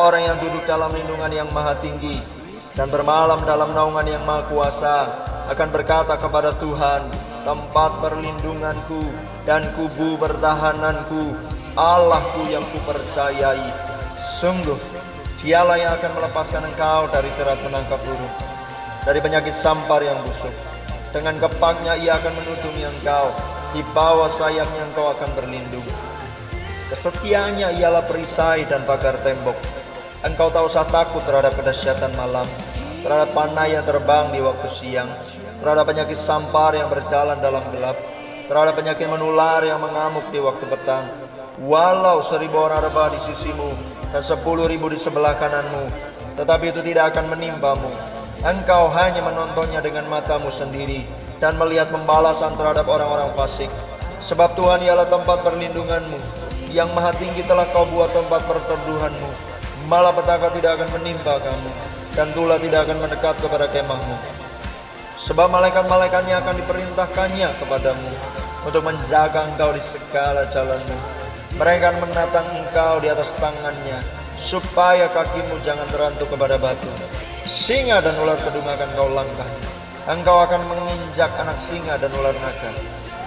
orang yang duduk dalam lindungan yang maha tinggi dan bermalam dalam naungan yang maha kuasa akan berkata kepada Tuhan, tempat perlindunganku dan kubu pertahananku, Allahku yang kupercayai. Sungguh, Dialah yang akan melepaskan engkau dari jerat menangkap burung, dari penyakit sampar yang busuk. Dengan kepaknya Ia akan menudungi engkau, di bawah sayapnya engkau akan berlindung. Kesetiaannya ialah perisai dan pagar tembok. Engkau tak usah takut terhadap kedahsyatan malam, terhadap panah yang terbang di waktu siang, terhadap penyakit sampar yang berjalan dalam gelap, terhadap penyakit menular yang mengamuk di waktu petang. Walau 1000 orang rebah di sisimu dan 10.000 di sebelah kananmu, tetapi itu tidak akan menimpamu. Engkau hanya menontonnya dengan matamu sendiri dan melihat pembalasan terhadap orang-orang fasik. Sebab Tuhan ialah tempat perlindunganmu, yang maha tinggi telah kau buat tempat perteduhanmu. Malapetaka tidak akan menimpa kamu, dan tulah tidak akan mendekat kepada kemahmu. Sebab malaikat-malaikatnya akan diperintahkannya kepadamu untuk menjaga engkau di segala jalanmu. Mereka akan menatang engkau di atas tangannya, supaya kakimu jangan terantuk kepada batu. Singa dan ular kedung akan kau langkahi. Engkau akan menginjak anak singa dan ular naga.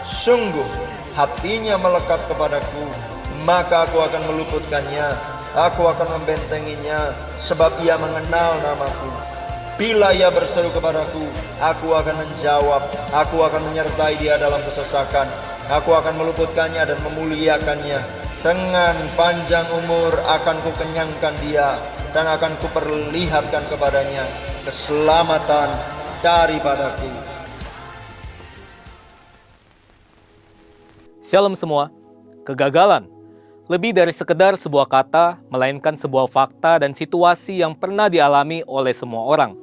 Sungguh hatinya melekat kepadaku, maka aku akan meluputkannya. Aku akan membentenginya, sebab ia mengenal namaku. Bila ia berseru kepadaku, aku akan menjawab. Aku akan menyertai dia dalam kesesakan. Aku akan meluputkannya dan memuliakannya. Dengan panjang umur akan kukenyangkan dia, dan akan kuperlihatkan kepadanya keselamatan daripadaku. Shalom semua. Kegagalan lebih dari sekedar sebuah kata, melainkan sebuah fakta dan situasi yang pernah dialami oleh semua orang.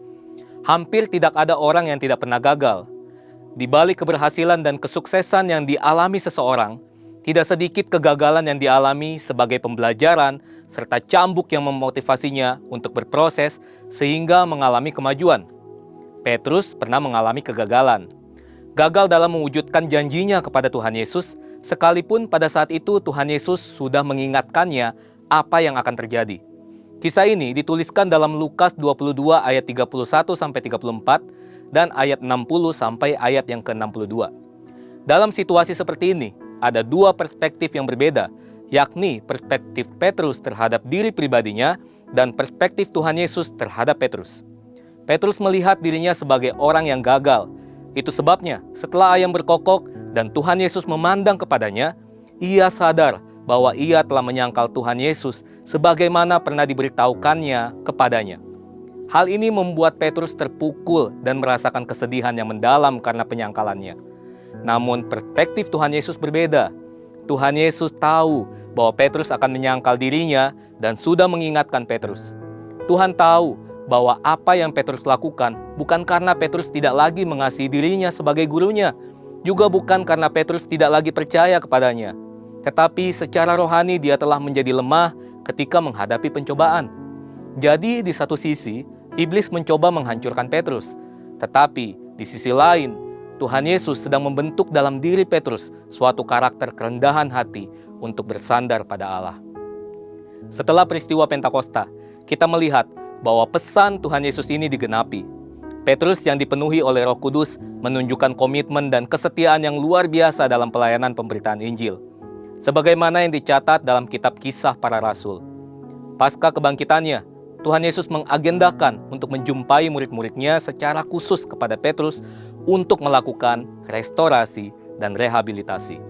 Hampir tidak ada orang yang tidak pernah gagal. Di balik keberhasilan dan kesuksesan yang dialami seseorang, tidak sedikit kegagalan yang dialami sebagai pembelajaran serta cambuk yang memotivasinya untuk berproses sehingga mengalami kemajuan. Petrus pernah mengalami kegagalan. Gagal dalam mewujudkan janjinya kepada Tuhan Yesus, sekalipun pada saat itu Tuhan Yesus sudah mengingatkannya apa yang akan terjadi. Kisah ini dituliskan dalam Lukas 22 ayat 31-34 dan ayat 60 sampai ayat yang ke-62. Dalam situasi seperti ini, ada dua perspektif yang berbeda, yakni perspektif Petrus terhadap diri pribadinya dan perspektif Tuhan Yesus terhadap Petrus. Petrus melihat dirinya sebagai orang yang gagal. Itu sebabnya setelah ayam berkokok dan Tuhan Yesus memandang kepadanya, ia sadar bahwa ia telah menyangkal Tuhan Yesus sebagaimana pernah diberitahukannya kepadanya. Hal ini membuat Petrus terpukul dan merasakan kesedihan yang mendalam karena penyangkalannya. Namun perspektif Tuhan Yesus berbeda. Tuhan Yesus tahu bahwa Petrus akan menyangkal dirinya dan sudah mengingatkan Petrus. Tuhan tahu bahwa apa yang Petrus lakukan bukan karena Petrus tidak lagi mengasihi dirinya sebagai gurunya, juga bukan karena Petrus tidak lagi percaya kepadanya, tetapi secara rohani dia telah menjadi lemah ketika menghadapi pencobaan. Jadi di satu sisi, iblis mencoba menghancurkan Petrus, tetapi di sisi lain, Tuhan Yesus sedang membentuk dalam diri Petrus suatu karakter kerendahan hati untuk bersandar pada Allah. Setelah peristiwa Pentakosta, kita melihat bahwa pesan Tuhan Yesus ini digenapi. Petrus yang dipenuhi oleh Roh Kudus menunjukkan komitmen dan kesetiaan yang luar biasa dalam pelayanan pemberitaan Injil, sebagaimana yang dicatat dalam kitab Kisah Para Rasul. Pasca kebangkitannya, Tuhan Yesus mengagendakan untuk menjumpai murid-muridnya secara khusus kepada Petrus untuk melakukan restorasi dan rehabilitasi.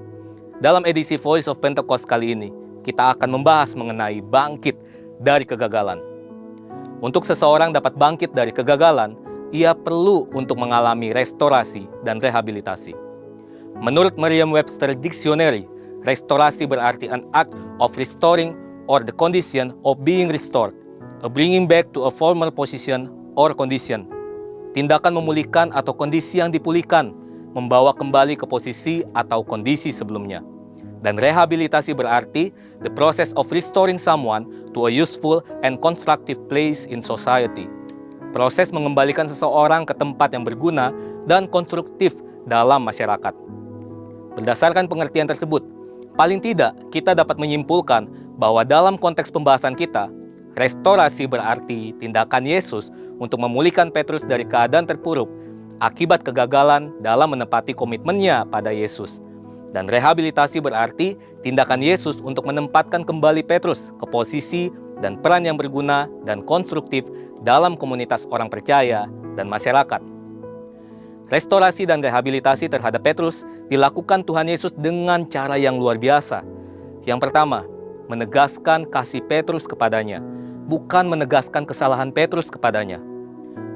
Dalam edisi Voice of Pentecost kali ini, kita akan membahas mengenai bangkit dari kegagalan. Untuk seseorang dapat bangkit dari kegagalan, ia perlu untuk mengalami restorasi dan rehabilitasi. Menurut Merriam-Webster Dictionary, restorasi berarti an act of restoring or the condition of being restored, a bringing back to a former position or condition. Tindakan memulihkan atau kondisi yang dipulihkan, membawa kembali ke posisi atau kondisi sebelumnya. Dan rehabilitasi berarti the process of restoring someone to a useful and constructive place in society. Proses mengembalikan seseorang ke tempat yang berguna dan konstruktif dalam masyarakat. Berdasarkan pengertian tersebut, paling tidak kita dapat menyimpulkan bahwa dalam konteks pembahasan kita, Restorasi berarti tindakan Yesus untuk memulihkan Petrus dari keadaan terpuruk akibat kegagalan dalam menepati komitmennya pada Yesus. Dan rehabilitasi berarti tindakan Yesus untuk menempatkan kembali Petrus ke posisi dan peran yang berguna dan konstruktif dalam komunitas orang percaya dan masyarakat. Restorasi dan rehabilitasi terhadap Petrus dilakukan Tuhan Yesus dengan cara yang luar biasa. Yang pertama, menegaskan kasih Petrus kepadanya, bukan menegaskan kesalahan Petrus kepadanya.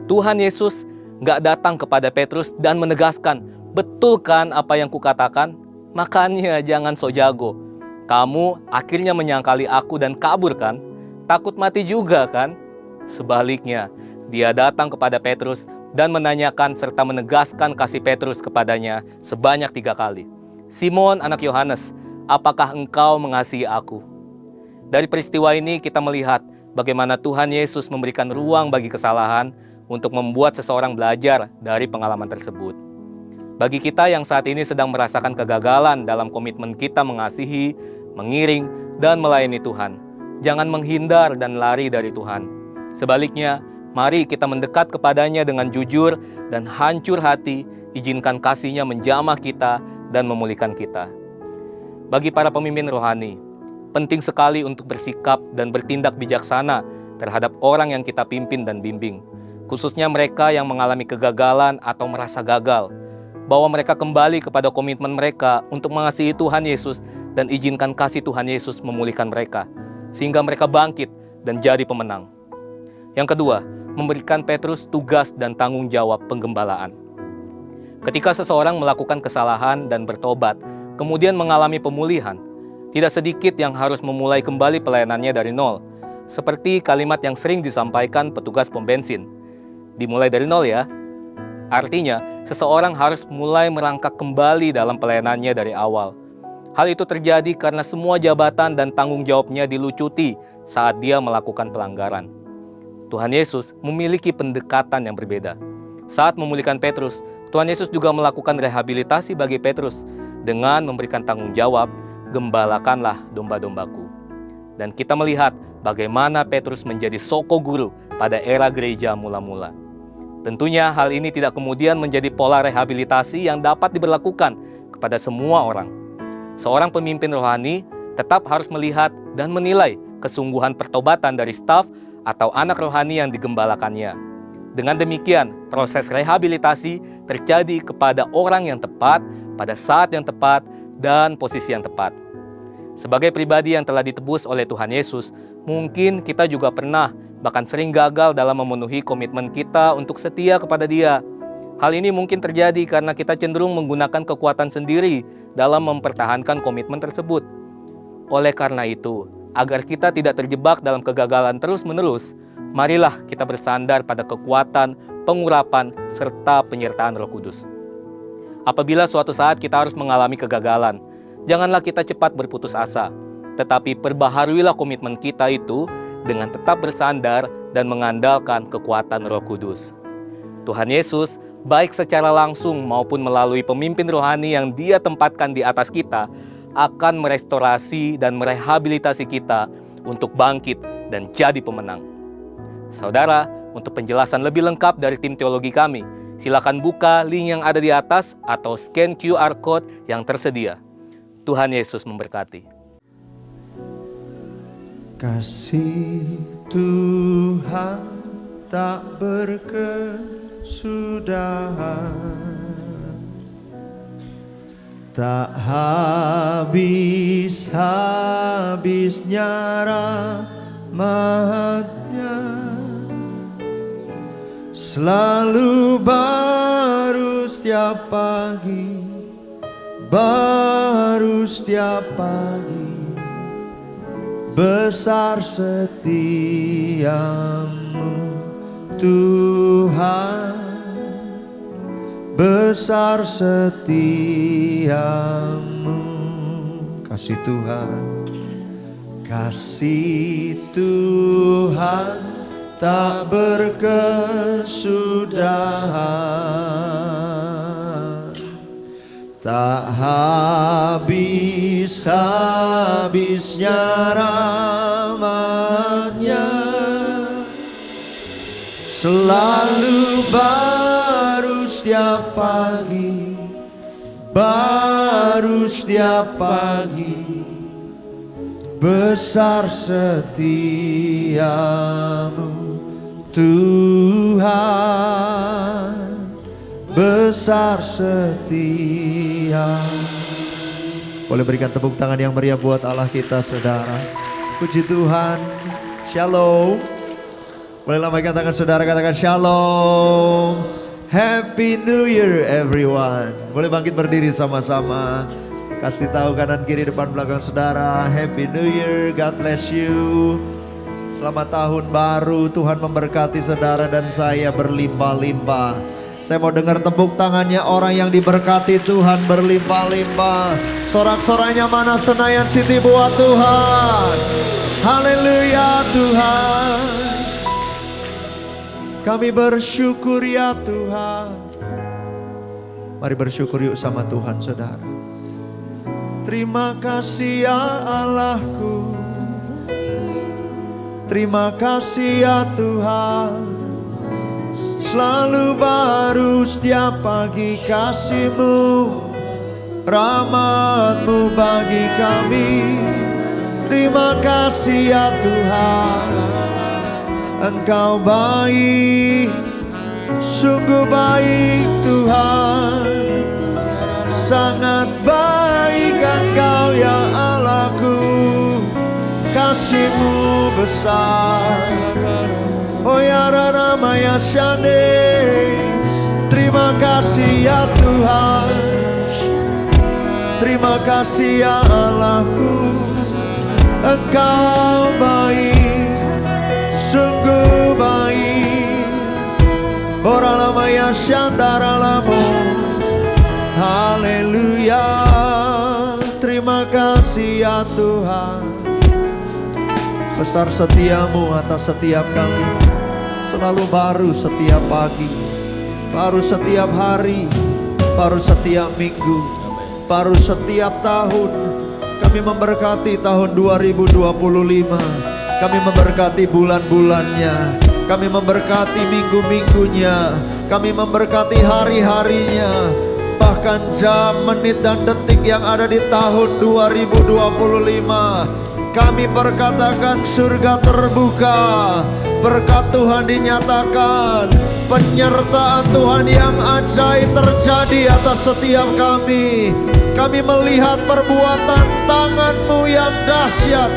Tuhan Yesus gak datang kepada Petrus dan menegaskan, betul kan apa yang kukatakan? Makanya jangan so jago. Kamu akhirnya menyangkali aku dan kabur kan? Takut mati juga kan? Sebaliknya, dia datang kepada Petrus dan menanyakan serta menegaskan kasih Petrus kepadanya sebanyak 3 kali. Simon anak Yohanes, apakah engkau mengasihi aku? Dari peristiwa ini kita melihat bagaimana Tuhan Yesus memberikan ruang bagi kesalahan untuk membuat seseorang belajar dari pengalaman tersebut. Bagi kita yang saat ini sedang merasakan kegagalan dalam komitmen kita mengasihi, mengiring, dan melayani Tuhan, jangan menghindar dan lari dari Tuhan. Sebaliknya, mari kita mendekat kepadanya dengan jujur dan hancur hati, izinkan kasih-Nya menjamah kita dan memulihkan kita. Bagi para pemimpin rohani, penting sekali untuk bersikap dan bertindak bijaksana terhadap orang yang kita pimpin dan bimbing, khususnya mereka yang mengalami kegagalan atau merasa gagal, bahwa mereka kembali kepada komitmen mereka untuk mengasihi Tuhan Yesus dan izinkan kasih Tuhan Yesus memulihkan mereka, sehingga mereka bangkit dan jadi pemenang. Yang kedua, memberikan Petrus tugas dan tanggung jawab penggembalaan. Ketika seseorang melakukan kesalahan dan bertobat, kemudian mengalami pemulihan, tidak sedikit yang harus memulai kembali pelayanannya dari nol, seperti kalimat yang sering disampaikan petugas pom bensin. Dimulai dari nol ya. Artinya, seseorang harus mulai merangkak kembali dalam pelayanannya dari awal. Hal itu terjadi karena semua jabatan dan tanggung jawabnya dilucuti saat dia melakukan pelanggaran. Tuhan Yesus memiliki pendekatan yang berbeda. Saat memulihkan Petrus, Tuhan Yesus juga melakukan rehabilitasi bagi Petrus dengan memberikan tanggung jawab, gembalakanlah domba-dombaku. Dan kita melihat bagaimana Petrus menjadi soko guru pada era gereja mula-mula. Tentunya hal ini tidak kemudian menjadi pola rehabilitasi yang dapat diberlakukan kepada semua orang. Seorang pemimpin rohani tetap harus melihat dan menilai kesungguhan pertobatan dari staf atau anak rohani yang digembalakannya. Dengan demikian, proses rehabilitasi terjadi kepada orang yang tepat, pada saat yang tepat, dan posisi yang tepat. Sebagai pribadi yang telah ditebus oleh Tuhan Yesus, mungkin kita juga pernah bahkan sering gagal dalam memenuhi komitmen kita untuk setia kepada Dia. Hal ini mungkin terjadi karena kita cenderung menggunakan kekuatan sendiri dalam mempertahankan komitmen tersebut. Oleh karena itu, agar kita tidak terjebak dalam kegagalan terus-menerus, marilah kita bersandar pada kekuatan, pengurapan, serta penyertaan Roh Kudus. Apabila suatu saat kita harus mengalami kegagalan, janganlah kita cepat berputus asa, tetapi perbaharuilah komitmen kita itu dengan tetap bersandar dan mengandalkan kekuatan Roh Kudus. Tuhan Yesus, baik secara langsung maupun melalui pemimpin rohani yang Dia tempatkan di atas kita, akan merestorasi dan merehabilitasi kita untuk bangkit dan jadi pemenang. Saudara, untuk penjelasan lebih lengkap dari tim teologi kami, silakan buka link yang ada di atas atau scan QR Code yang tersedia. Tuhan Yesus memberkati. Kasih Tuhan tak berkesudahan, tak habis-habisnya rahmat-Nya, selalu baru setiap pagi, baru setiap pagi. Besar setiamu Tuhan, besar setiamu. Kasih Tuhan, kasih Tuhan tak berkesudahan, tak habis-habisnya rahmat-Nya, selalu baru setiap pagi, baru setiap pagi. Besar setiamu Tuhan, besar setia. Boleh berikan tepuk tangan yang meriah buat Allah kita, saudara. Puji Tuhan. Shalom. Boleh lambaikan tangan saudara, katakan shalom. Happy New Year everyone. Boleh bangkit berdiri sama-sama. Kasih tahu kanan kiri depan belakang saudara, Happy New Year, God bless you. Selamat tahun baru, Tuhan memberkati saudara dan saya berlimpah-limpah. Saya mau dengar tepuk tangannya orang yang diberkati Tuhan berlimpah-limpah. Sorak-soraknya mana Senayan City buat Tuhan. Haleluya Tuhan. Kami bersyukur ya Tuhan. Mari bersyukur yuk sama Tuhan saudara. Terima kasih ya Allahku, terima kasih ya Tuhan. Selalu baru setiap pagi kasih-Mu, rahmat-Mu bagi kami. Terima kasih ya Tuhan, Engkau baik, sungguh baik Tuhan. Sangat baik Engkau ya Allahku, kasih-Mu besar. Oh ya Rana Maya Shane, terima kasih ya Tuhan, terima kasih ya Allahku, Engkau baik, sungguh baik. Ora Maya Shandara Lamo. Haleluya, terima kasih ya Tuhan. Besar setiamu atas setiap kami, selalu baru setiap pagi, baru setiap hari, baru setiap minggu, baru setiap tahun. Kami memberkati tahun 2025, kami memberkati bulan-bulannya, kami memberkati minggu-minggunya, kami memberkati hari-harinya, bahkan jam, menit, dan detik yang ada di tahun 2025. Kami perkatakan surga terbuka, berkat Tuhan dinyatakan, penyertaan Tuhan yang ajaib terjadi atas setiap kami. Kami melihat perbuatan tangan-Mu yang dahsyat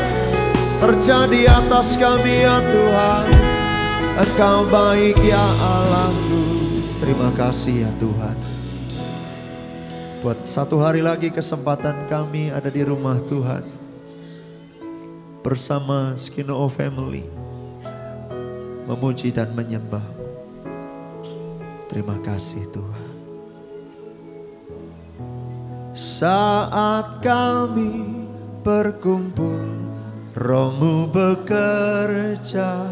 terjadi atas kami ya Tuhan. Engkau baik ya Allahku. Terima kasih ya Tuhan. Buat satu hari lagi kesempatan kami ada di rumah Tuhan bersama Skino Family, memuji dan menyembah-Mu. Terima kasih Tuhan. Saat kami berkumpul, Roh-Mu bekerja,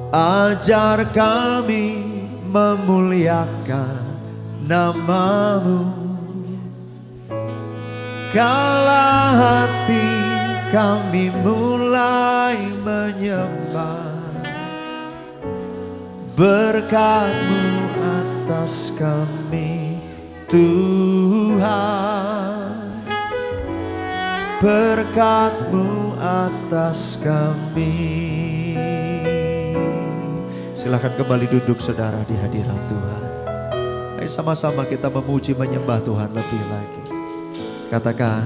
ajar kami memuliakan nama-Mu. Kala hati kami mulai menyembah, berkat-Mu atas kami Tuhan, berkat-Mu atas kami. Silakan kembali duduk saudara di hadirat Tuhan. Ayo sama-sama kita memuji menyembah Tuhan lebih lagi. Katakan,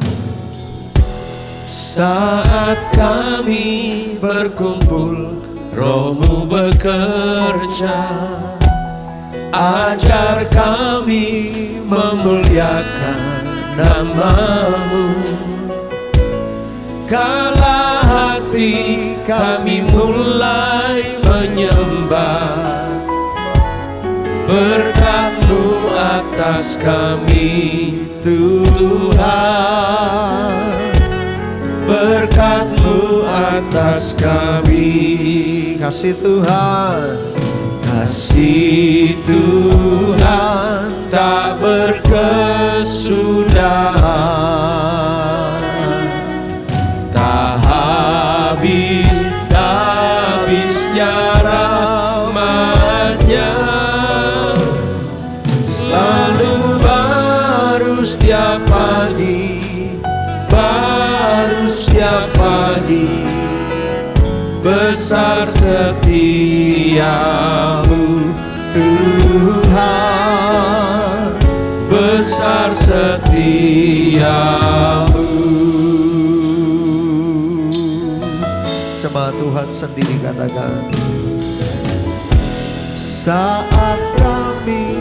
saat kami berkumpul, Roh-Mu bekerja, ajar kami memuliakan nama-Mu. Kala hati kami mulai menyembah, berkat-Mu atas kami Tuhan, berkat-Mu atas kami. kasih Tuhan, kasih Tuhan tak berkesudahan, tak habis-habisnya besar setiamu Tuhan, besar setiamu. Jemaat Tuhan sendiri katakan, saat kami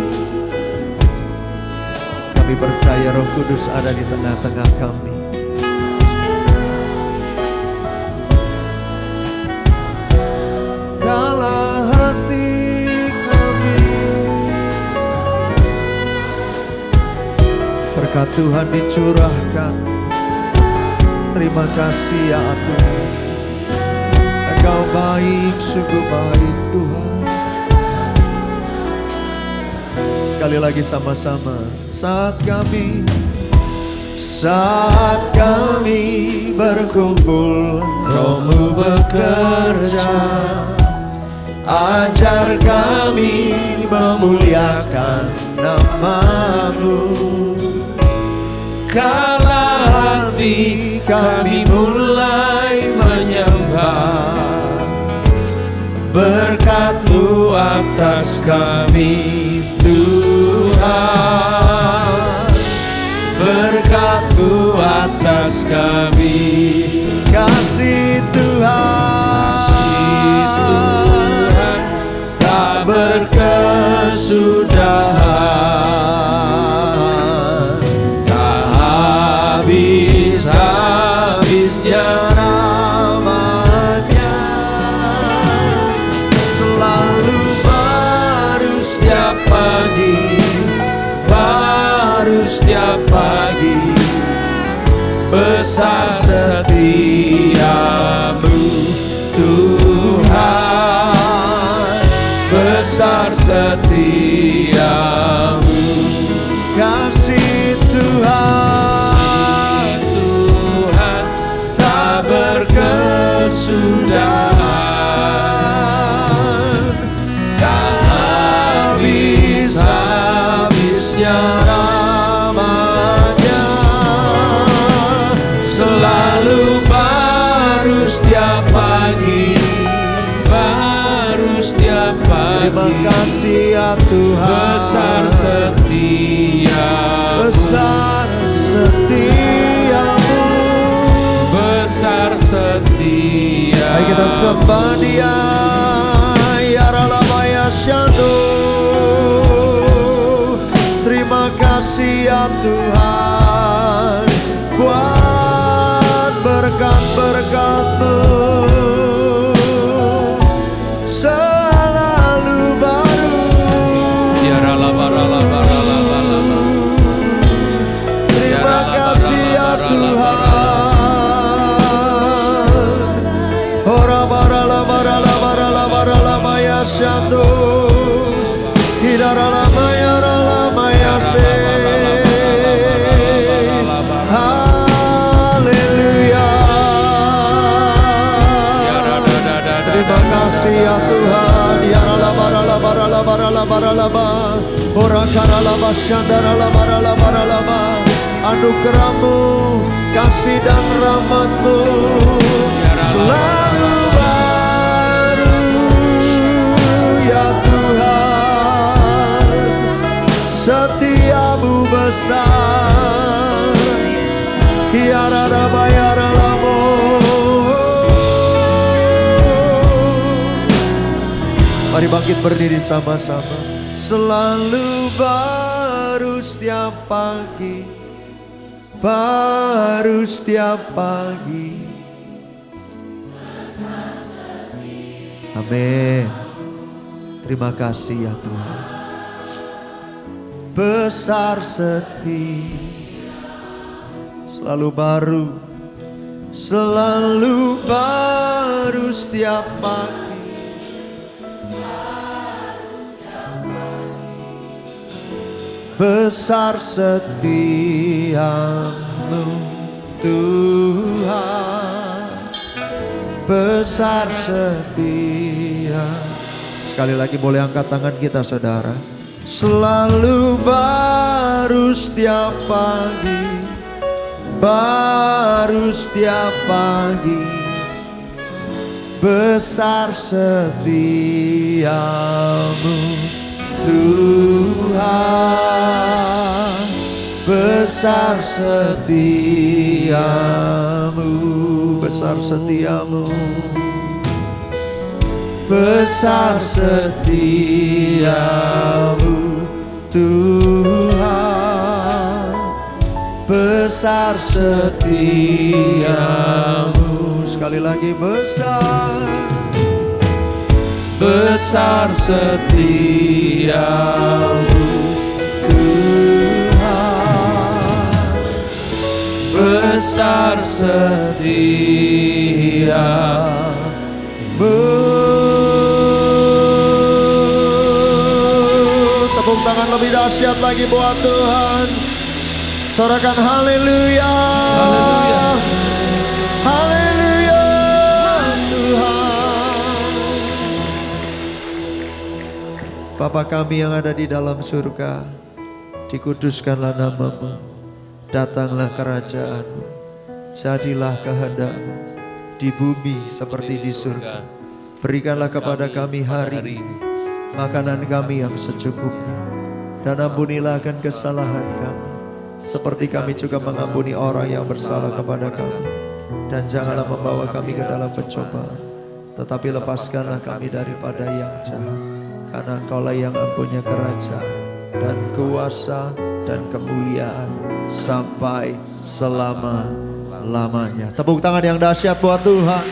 percaya Roh Kudus ada di tengah-tengah kami. Kala hati kami, berkat Tuhan dicurahkan. Terima kasih ya Tuhan, Engkau baik, sungguh baik Tuhan. Sekali lagi sama-sama. Saat kami berkumpul, Roh-Mu bekerja, ajar kami memuliakan nama-Mu. kala hati kami mulai menyembah, berkat-Mu atas kami Tuhan, berkat-Mu atas kami. Kasih Tuhan tak berkesudahan, tak habis-habisnya rahmat-Nya, selalu baru setiap pagi, baru setiap pagi. Besar setiamu Tuhan, besar setiamu. kasih Tuhan tak berkesudahan, tak habis-habisnya rahmat-Nya, selalu baru setiap pagi, baru setiap pagi. Terima kasih ya Tuhan, Besar setiamu, besar setiamu. besar setiamu. Mari kita sembah Dia, ya Ralamaya Syadu. Terima kasih ya Tuhan buat berkat-berkat-Mu, selalu baru. Terima kasih ya Tuhan. Ora barala barala barala barala maya syadu. Hidara maya rala maya se. Haleluya. Terima kasih ya Tuhan. Ya rala barala barala barala barala ba. Ora karala basyandara la barala barala ba. Anugerah-Mu, kasih dan rahmat-Mu selalu baru ya Tuhan. Setiamu besar, ya Radaba ya Ralamu. Mari bangkit berdiri sama-sama. Selalu baru setiap pagi, baru setiap pagi. Amin. Terima kasih ya Tuhan. Besar setia, selalu baru setiap pagi. Besar setiamu Tuhan, besar setia. Sekali lagi boleh angkat tangan kita saudara. Selalu baru setiap pagi, baru setiap pagi. besar setiamu Tuhan, besar setiamu, besar setiamu, besar setiamu Tuhan, besar setiamu. Sekali lagi, besar, besar setiamu Tuhan, besar setiamu. Tepuk tangan lebih dahsyat lagi buat Tuhan. Sorakan haleluya. Haleluya Tuhan. Bapa kami yang ada di dalam surga, dikuduskanlah nama-Mu, datanglah kerajaan-Mu, jadilah kehendak-Mu di bumi seperti di surga. Berikanlah kepada kami hari ini makanan kami yang secukupnya, dan ampunilah akan kesalahan kami seperti kami juga mengampuni orang yang bersalah kepada kami. Dan janganlah membawa kami ke dalam pencobaan, tetapi lepaskanlah kami daripada yang jahat. Karena Engkaulah yang mempunyai kerajaan dan kuasa dan kemuliaan sampai selama-lamanya. Tepuk tangan yang dahsyat buat Tuhan.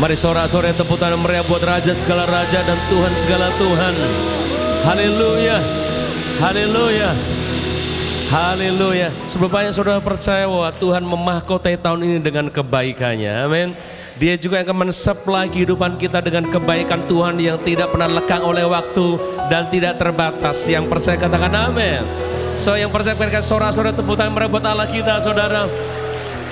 Mari sorak-sorai tepuk tangan meriah buat Raja segala Raja dan Tuhan segala Tuhan. Haleluya, haleluya, haleluya. Seberapa banyak saudara percaya bahwa Tuhan memahkotai tahun ini dengan kebaikannya, amin. Dia juga yang akan mensuplai kehidupan kita dengan kebaikan Tuhan yang tidak pernah lekang oleh waktu dan tidak terbatas. Yang percaya katakan amin. So yang percaya berikan sorak-sorai tepuk tangan meriah buat Allah kita, saudara.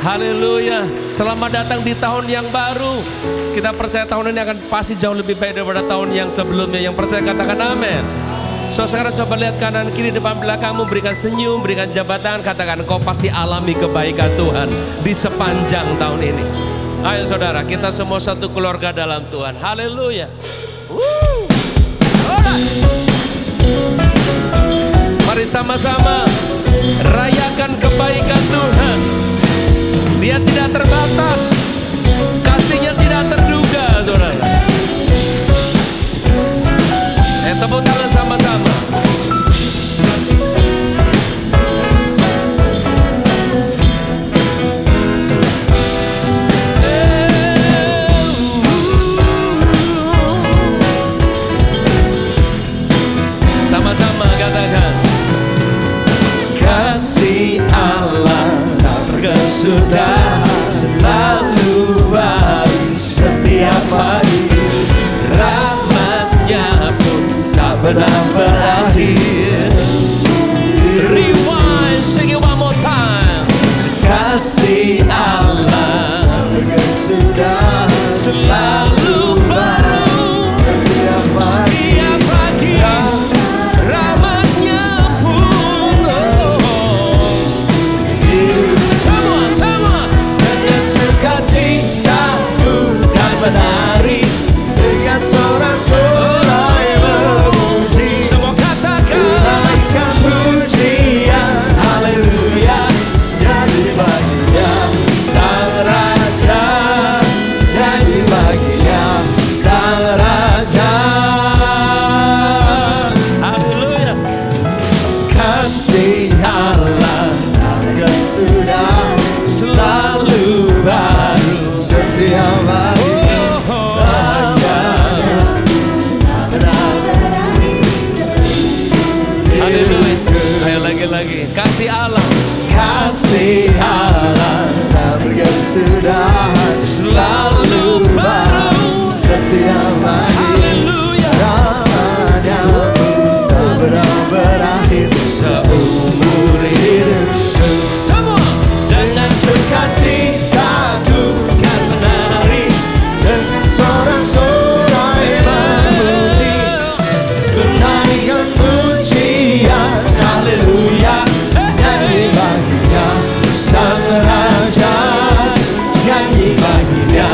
Haleluya. Selamat datang di tahun yang baru. Kita percaya tahun ini akan pasti jauh lebih baik daripada tahun yang sebelumnya. Yang percaya katakan amin. So sekarang coba lihat kanan kiri depan belakangmu, berikan senyum, berikan jabatan, katakan kau pasti alami kebaikan Tuhan di sepanjang tahun ini. Ayo saudara, kita semua satu keluarga dalam Tuhan. Haleluya. Mari sama-sama rayakan kebaikan Tuhan. Dia tidak terbatas, kasihnya tidak terduga, saudara. Tepuk tangan sama-sama. Sama-sama katakan, kasih Allah tak berkesudahan, selalu baru setiap pagi. Rahmatnya pun tak pernah berakhir. Rewind, sing it one more time. Kasih Allah berkesudahan, selalu baru setiap pagi. Rahmatnya pun semua dengan sukacita bukan menari dengan sorak-sorai memuji. Semua katakan naikkan pujian, haleluya, nyanyi baginya sang raja, nyanyi baginya sang raja. Haleluya. Kasih Allah tak sudah selalu baru setiap hari. Lagi kasih Allah, kasih Allah tak berkesudahan, selalu baru setiap hari. Haleluya. Rahmatnya tak pernah berakhir seumur hidupku. Semua dengan sukacita ku kan menari, dengan sorak-sorai memuji, menaikkan pujian, haleluya, nyanyi baginya sang raja, nyanyi baginya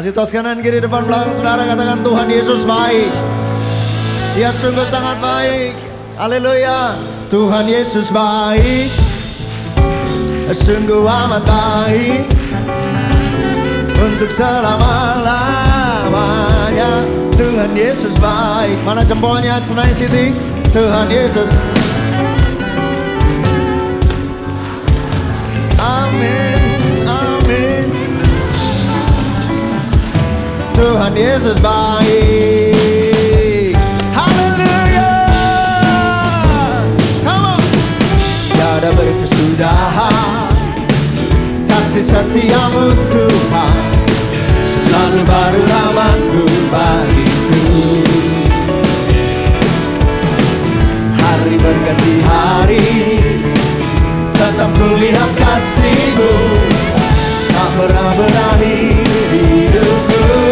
Kasih tos kanan kiri depan belakang saudara, katakan Tuhan Yesus baik. Dia sungguh sangat baik. Haleluya. Tuhan Yesus baik, sungguh amat baik, untuk selama-lamanya. Tuhan Yesus baik. Mana jempolnya Senayan City? Tuhan Yesus. Amin, amin. Tuhan Yesus baik. Haleluya. Come on. Tiada berkesudahan kasih setiamu Tuhan, selalu baru rahmat-Mu bagiku. Hari berganti hari, tetap kulihat kasih-Mu, tak pernah berakhir hidupku.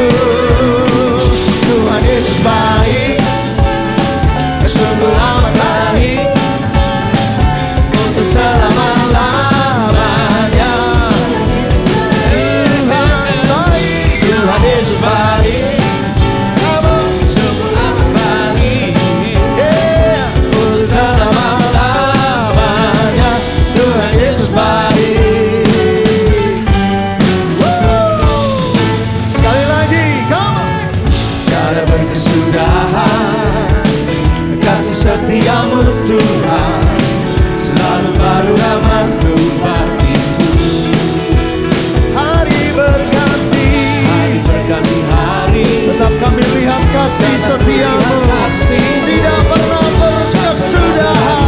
Tuhan Yesus baik, sungguh amat baik, untuk selama-lamanya. Tuhan Yesus baik, sungguh amat baik, untuk selama-lamanya. Tuhan Yesus baik. Sekali lagi, come on. Tiada berkesudahan kasih setiamu Tuhan, selalu baru rahmat-Mu bagiku. Hari berganti hari, tetap kami lihat kasih setiamu, tidak pernah berkesudahan.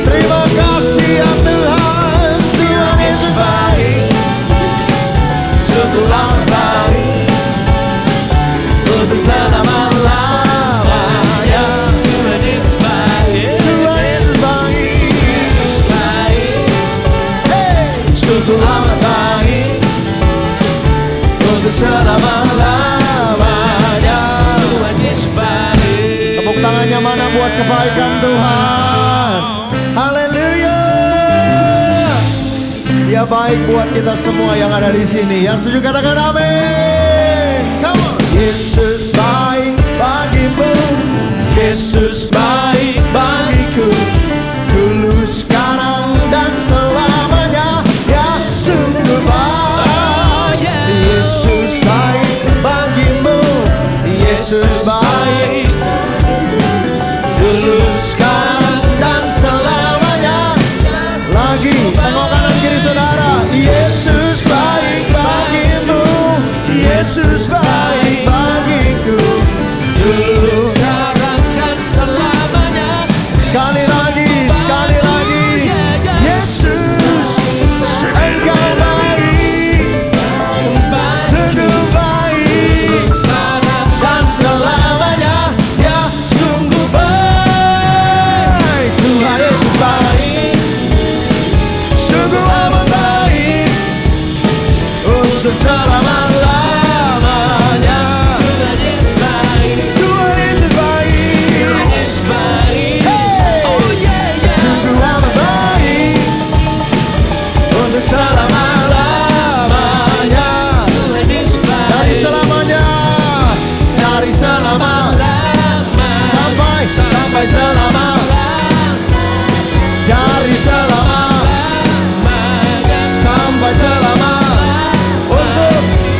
Terima kasih ya Tuhan. Tuhan Yesus baik, sungguh amat baik, untuk selama-lamanya. Tuhan Yesus baik, Tuhan Yesus baik, sungguh amat baik, untuk selama-lamanya. Tuhan Yesus baik. Tepuk tangannya mana buat kebaikan Tuhan. Haleluya. Dia baik buat kita semua yang ada di sini. Yang setuju katakan amin. Come on. Yesus baik bagimu, Yesus baik bagiku, dulu sekarang dan selamanya. Ya sungguh baik. Yesus baik bagimu, Yesus baik, dulu sekarang dan selamanya. Lagi tengok kanan kiri saudara. Yesus baik bagimu, Yesus baik bagiku, dulu sekarang dan selamanya. Sekali lagi, sekali lagi. Yesus engkau baik, sungguh baik, sekarang dan selamanya. Ya sungguh baik. Tuhan Yesus baik, sungguh amat baik, untuk selama-lamanya. Tuhan Yesus baik, Tuhan Yesus baik, Tuhan Yesus baik. Oh yeah, yeah. Sungguh amat baik, untuk selama-lamanya. Tuhan Yesus baik, dari selamanya, dari selama, sampai selama, dari selama sampai selama,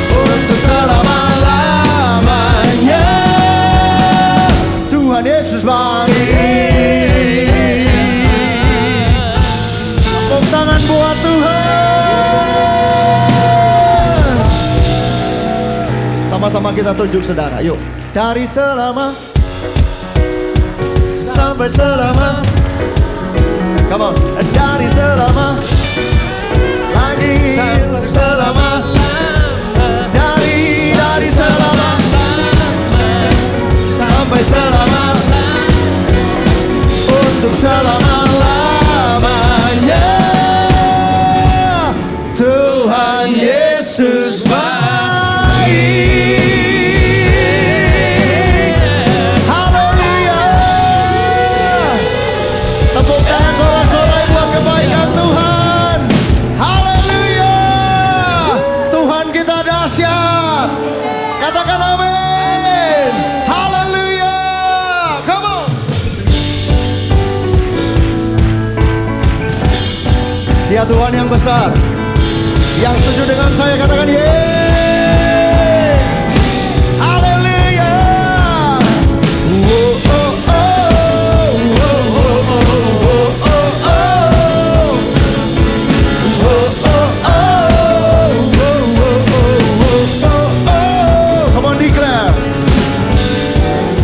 untuk selama-lamanya. Tuhan Yesus baik. Tepuk tangan buat Tuhan. Sama-sama kita tunjuk saudara, yuk. Dari selama sampai selama. Come on. Dari selama, lagi selama, dari selama sampai selama, untuk selama-lamanya. Tuhan Yesus baik. Haleluya. Tepuk tangan sorak-sorai buat kebaikan Ya Tuhan yang besar. Yang setuju dengan saya katakan yeay. Haleluya. Oh, oh, oh, oh, oh, oh, oh, oh, oh. Come on, declare.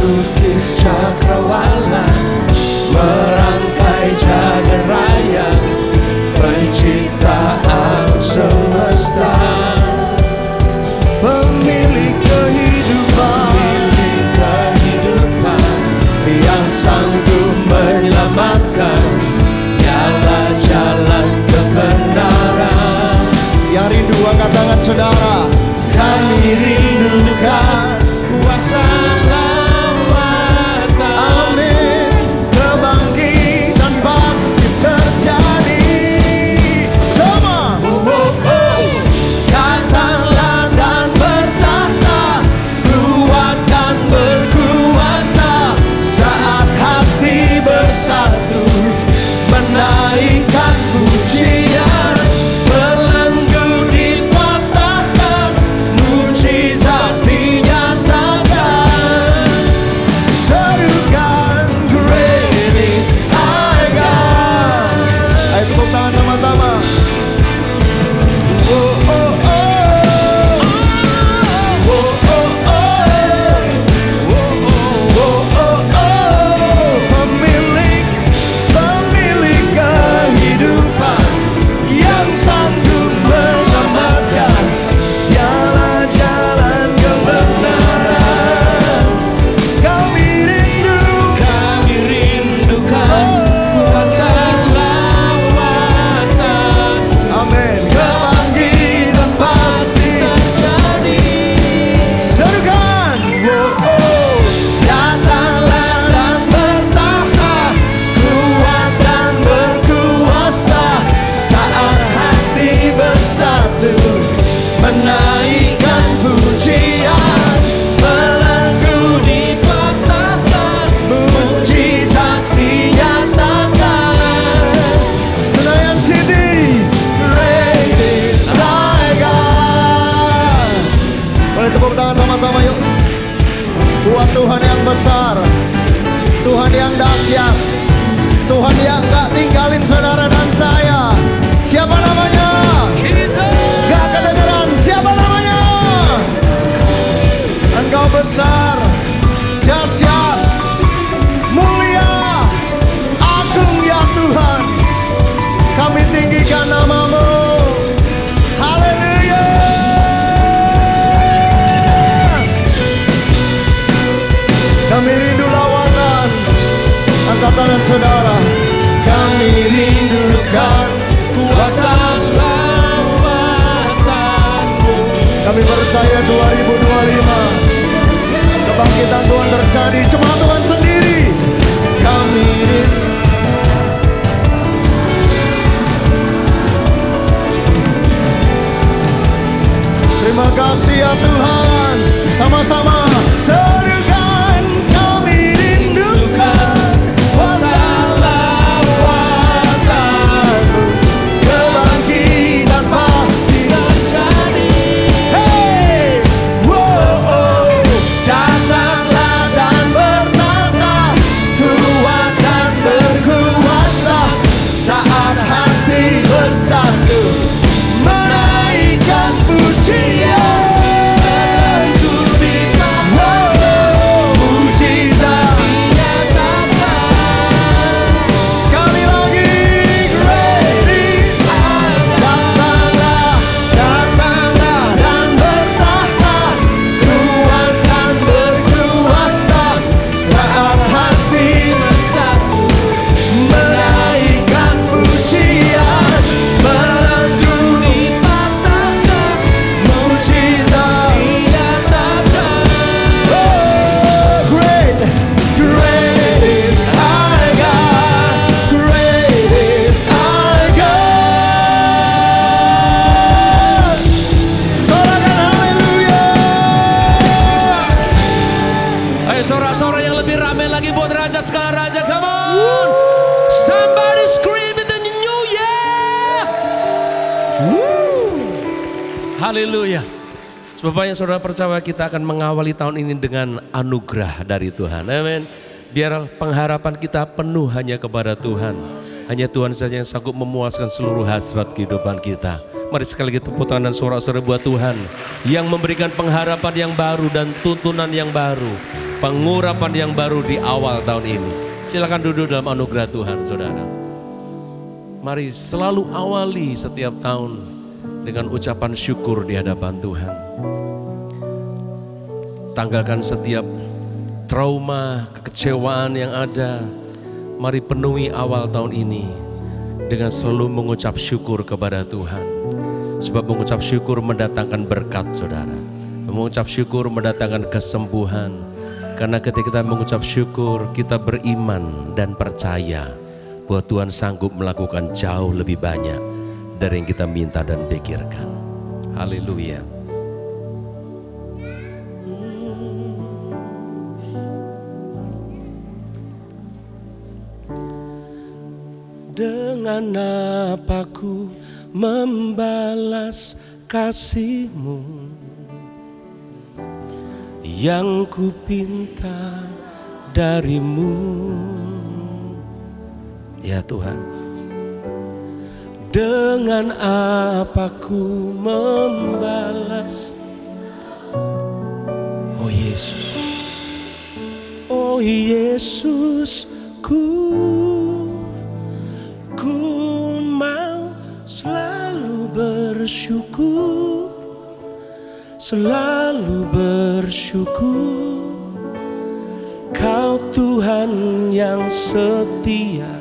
Lukis cakrawala, merangkai jagat raya, penciptaan semesta, Pemilik kehidupan yang sanggup menyelamatkan jalan-jalan kebenaran. Yang rindu angkat tangan saudara. Kami rindukan kuasa lawatan. Amin. Kebangkitan pasti terjadi. Semua. Datanglah dan bertahta, kuat dan berkuasa. Saat hati bersatu, menaikkan pujian, belenggu dipatahkan, mujizat dinyatakan. Serukan Great is our God. Ayo tepuk tangan sama-sama. Oh, oh, oh. Oh, oh, oh. Pemilik kehidupan Yang sanggup menyelamatkan jalan-jalan kebenaran. kami Rindukan kuasa lawatan. Amin. Kebangkitan pasti terjadi. Serukan. Oh, oh. Datanglah dan bertahta, kuat dan berkuasa. Saat hati bersatu, menaikkan pujian, belenggu dipatahkan, mujizat dinyatakan. Senayan City. Great is our God. Boleh tepuk tangan sama-sama yuk. Buat Tuhan yang besar, Tuhan yang dahsyat, Tuhan yang gak tinggalin saudara dan saya. Siapa namanya? Gak kedengeran. Siapa namanya? Engkau besar, dahsyat, mulia, agung ya Tuhan. Kami tinggikan namamu. Haleluya. Kami rindu lawatan. Angkat tangan saudara. Kami rindukan Kuasa lawatanmu. Kami percaya 2025 kebangkitan Tuhan terjadi. Cuma Tuhan sendiri. Kami rindu. Terima kasih ya Tuhan. Sama-sama. Serukan kami rindukan Kuasa lawatanmu. kebangkitan pasti. Terjadi. Hey, wow, oh. Datanglah dan bertahta, kuat dan berkuasa. Saat hati bersatu, menaikkan pujian, belenggu dipatahkan, Haleluya. Sebabnya saudara percaya kita akan mengawali tahun ini dengan anugerah dari Tuhan. Amin. Biar pengharapan kita penuh hanya kepada Tuhan. Hanya Tuhan saja yang sanggup memuaskan seluruh hasrat kehidupan kita. Mari sekali lagi tepuk tangan dan sorak-sorai buat Tuhan yang memberikan pengharapan yang baru dan tuntunan yang baru, pengurapan yang baru di awal tahun ini. Silakan duduk dalam anugerah Tuhan, saudara. Mari selalu awali setiap tahun dengan ucapan syukur di hadapan Tuhan. Tanggalkan setiap trauma, kekecewaan yang ada. Mari penuhi awal tahun ini dengan selalu mengucap syukur kepada Tuhan. Sebab mengucap syukur mendatangkan berkat, saudara. Mengucap syukur mendatangkan kesembuhan. Karena ketika kita mengucap syukur, kita beriman dan percaya bahwa Tuhan sanggup melakukan jauh lebih banyak dari yang kita minta dan pikirkan. Haleluya. Dengan apa ku membalas kasih-Mu yang ku pinta dari-Mu, ya Tuhan. Dengan apa ku membalas, oh Yesus, oh Yesus, ku mau selalu bersyukur, selalu bersyukur. Kau Tuhan yang setia,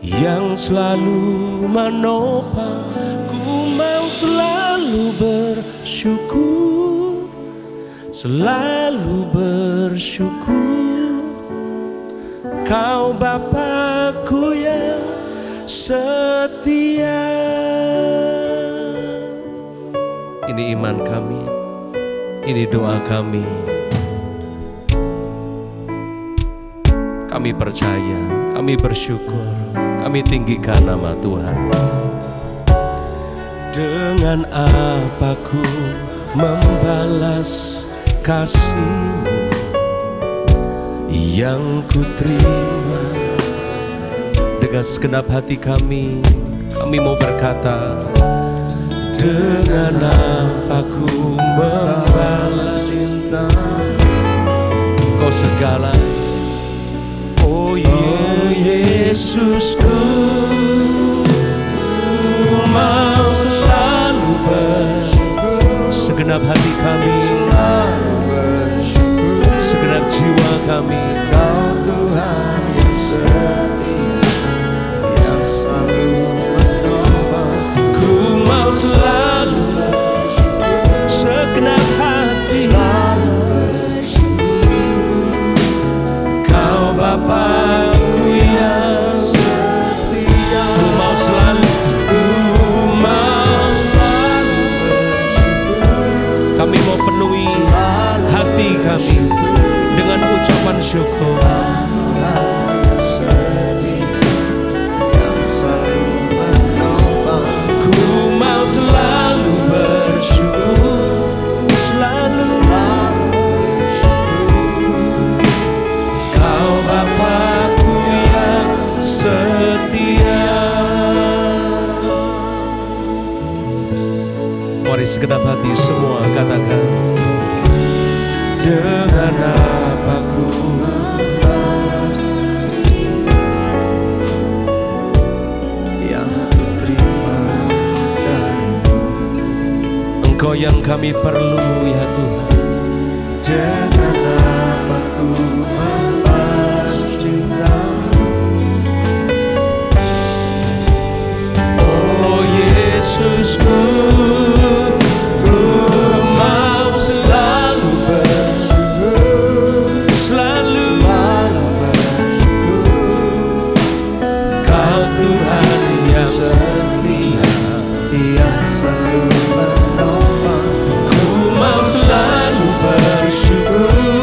yang selalu menopang. Ku mau selalu bersyukur, selalu bersyukur. Kau Bapakku yang setia. Ini iman kami, ini doa kami. Kami percaya, kami bersyukur, kami tinggikan nama Tuhan. Dengan apa ku membalas kasih-Mu yang ku terima. Dengan segenap hati kami mau berkata, dengan apa ku membalas cinta Kau segala. Oh Yesusku, ku mau selalu bersyukur. Segenap hati kami, segenap jiwa kami. Kau Tuhan yang setia, yang selalu menolong. Ku mau selalu bersyukur. Segenap hati Kau Bapakku yang setia. Ku mau selalu bersyukur. Kami mau penuhi hati kami dengan ucapan syukur. Ku mau selalu bersyukur, selalu Kau Bapakku yang setia. Mari segenap hati semua katakan, dengan apa ku membalas yang ku terima dari-Mu. Engkau yang kami perlu, ya Tuhan. Dengan apa ku membalas cinta-Mu. Oh Yesusku, selalu menolong. Ku mau selalu bersyukur.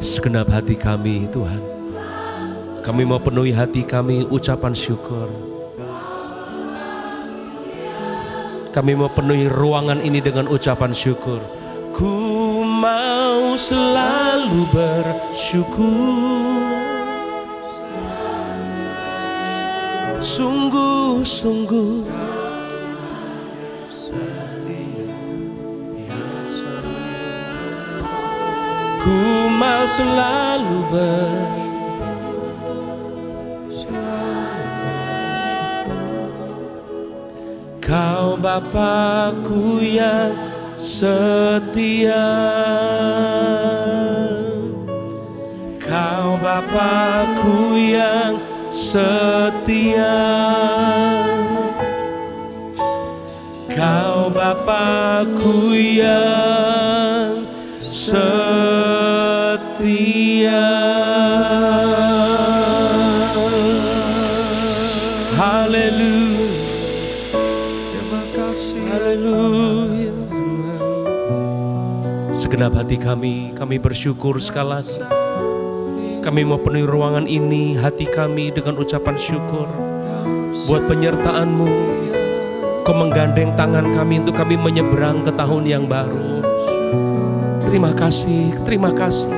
segenap hati kami Tuhan. Kami mau penuhi hati kami ucapan syukur. Kami mau penuhi ruangan ini dengan ucapan syukur. Ku mau selalu bersyukur, sungguh-sungguh. Ku mau selalu Kau Bapakku yang setia, Kau Bapakku yang setia, Kau Bapakku yang setia. Haleluya. Haleluya. Segenap hati kami bersyukur sekali lagi. Kami mau penuhi ruangan ini, hati kami dengan ucapan syukur buat penyertaan-Mu. Kau menggandeng tangan kami untuk kami menyeberang ke tahun yang baru. Terima kasih, terima kasih.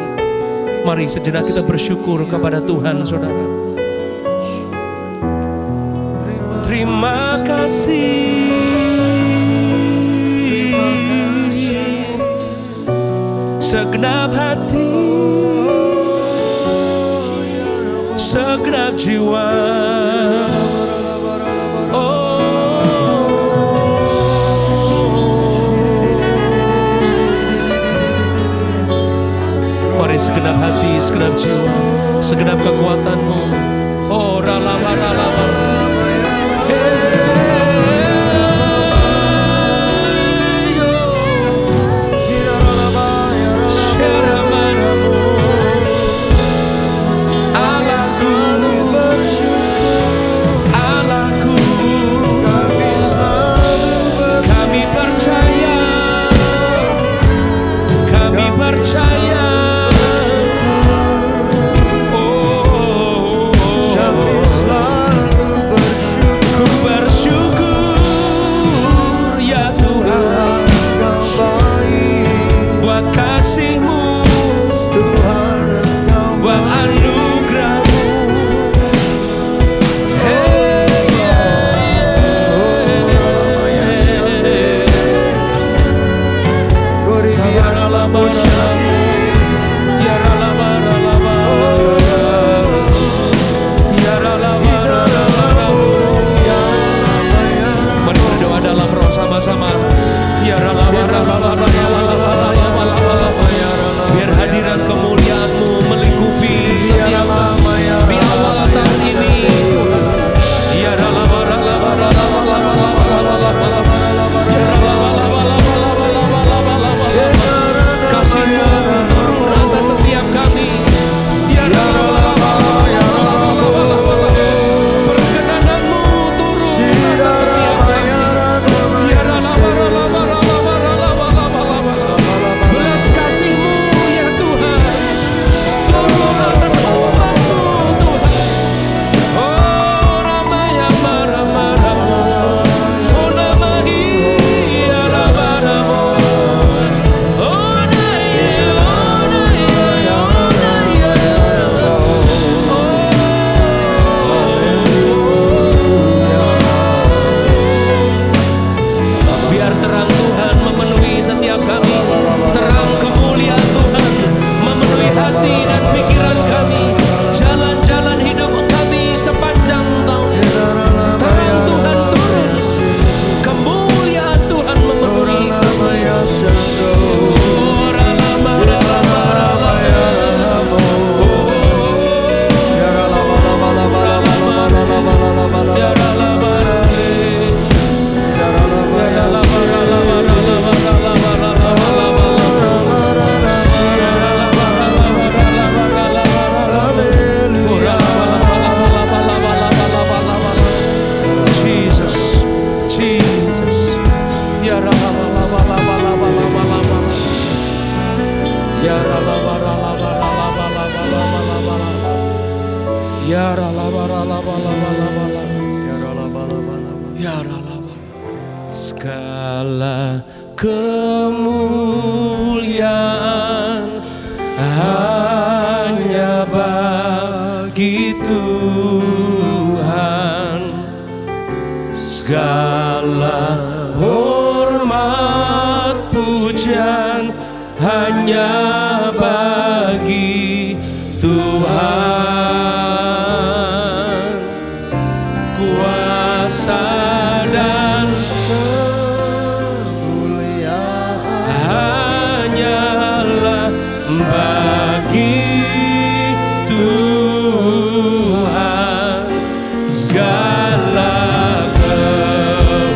Mari sejenak kita bersyukur kepada Tuhan, saudara. Terima kasih. Segenap hati, segenap jiwa. Mari segenap hati, segenap jiwa, segenap kekuatan-Mu. Oh, ralaba. Biar hadirat kemuliaan-Mu melingkupi setiap di awal tahun ini. Kasih-Mu turun atas setiap kami. Perkenanan-Mu turun atas setiap kami. segala kemuliaan hanya bagi Tuhan, segala hormat pujian hanya bagi Tuhan. Kuasa dan kemuliaan hanyalah bagi Tuhan, segala kemuliaan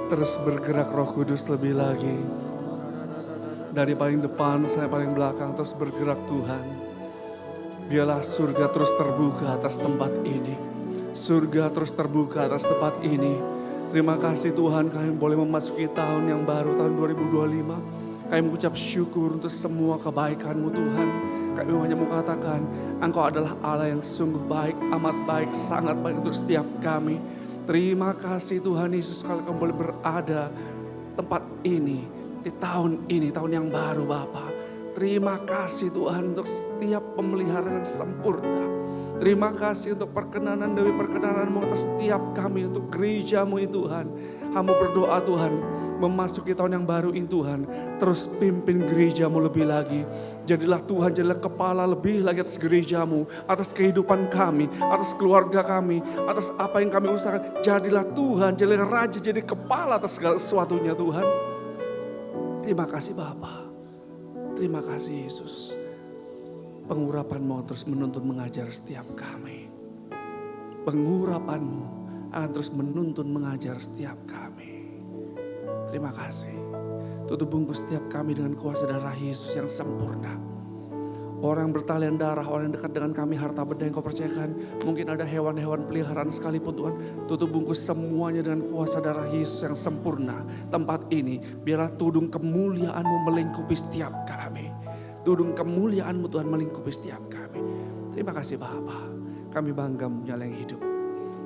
Terus bergerak Roh Kudus lebih lagi. Dari paling depan saya paling belakang, terus bergerak Tuhan. Biarlah surga terus terbuka atas tempat ini. Surga terus terbuka atas tempat ini. Terima kasih Tuhan, kami boleh memasuki tahun yang baru, tahun 2025. Kami mengucap syukur untuk semua kebaikan-Mu Tuhan. Kami hanya mau katakan, Engkau adalah Allah yang sungguh baik, amat baik, sangat baik untuk setiap kami. Terima kasih Tuhan Yesus kalau kami boleh berada tempat ini, di tahun ini, tahun yang baru Bapa. Terima kasih Tuhan untuk setiap pemeliharaan yang sempurna. Terima kasih untuk perkenanan demi perkenanan-Mu atas setiap kami, untuk gereja-Mu ini Tuhan. Hamba berdoa Tuhan, memasuki tahun yang baru ini Tuhan, terus pimpin gereja-Mu lebih lagi. Jadilah Tuhan, jadilah kepala lebih lagi atas gereja-Mu, atas kehidupan kami, atas keluarga kami, atas apa yang kami usahakan. Jadilah Tuhan, jadilah Raja, jadi kepala atas segala sesuatunya Tuhan. Terima kasih Bapa, terima kasih Yesus. Pengurapan-Mu terus menuntun mengajar setiap kami. Pengurapan-Mu akan terus menuntun mengajar setiap kami. Terima kasih. Tutup bungkus setiap kami dengan kuasa darah Yesus yang sempurna. Orang bertalian darah, orang yang dekat dengan kami, harta benda yang Kau percayakan. Mungkin ada hewan-hewan peliharaan sekalipun Tuhan. Tutup bungkus semuanya dengan kuasa darah Yesus yang sempurna. Tempat ini, biarlah tudung kemuliaan-Mu melingkupi setiap kami. Tudung kemuliaan-Mu Tuhan melingkupi setiap kami. Terima kasih Bapa. Kami bangga mempunyai yang hidup.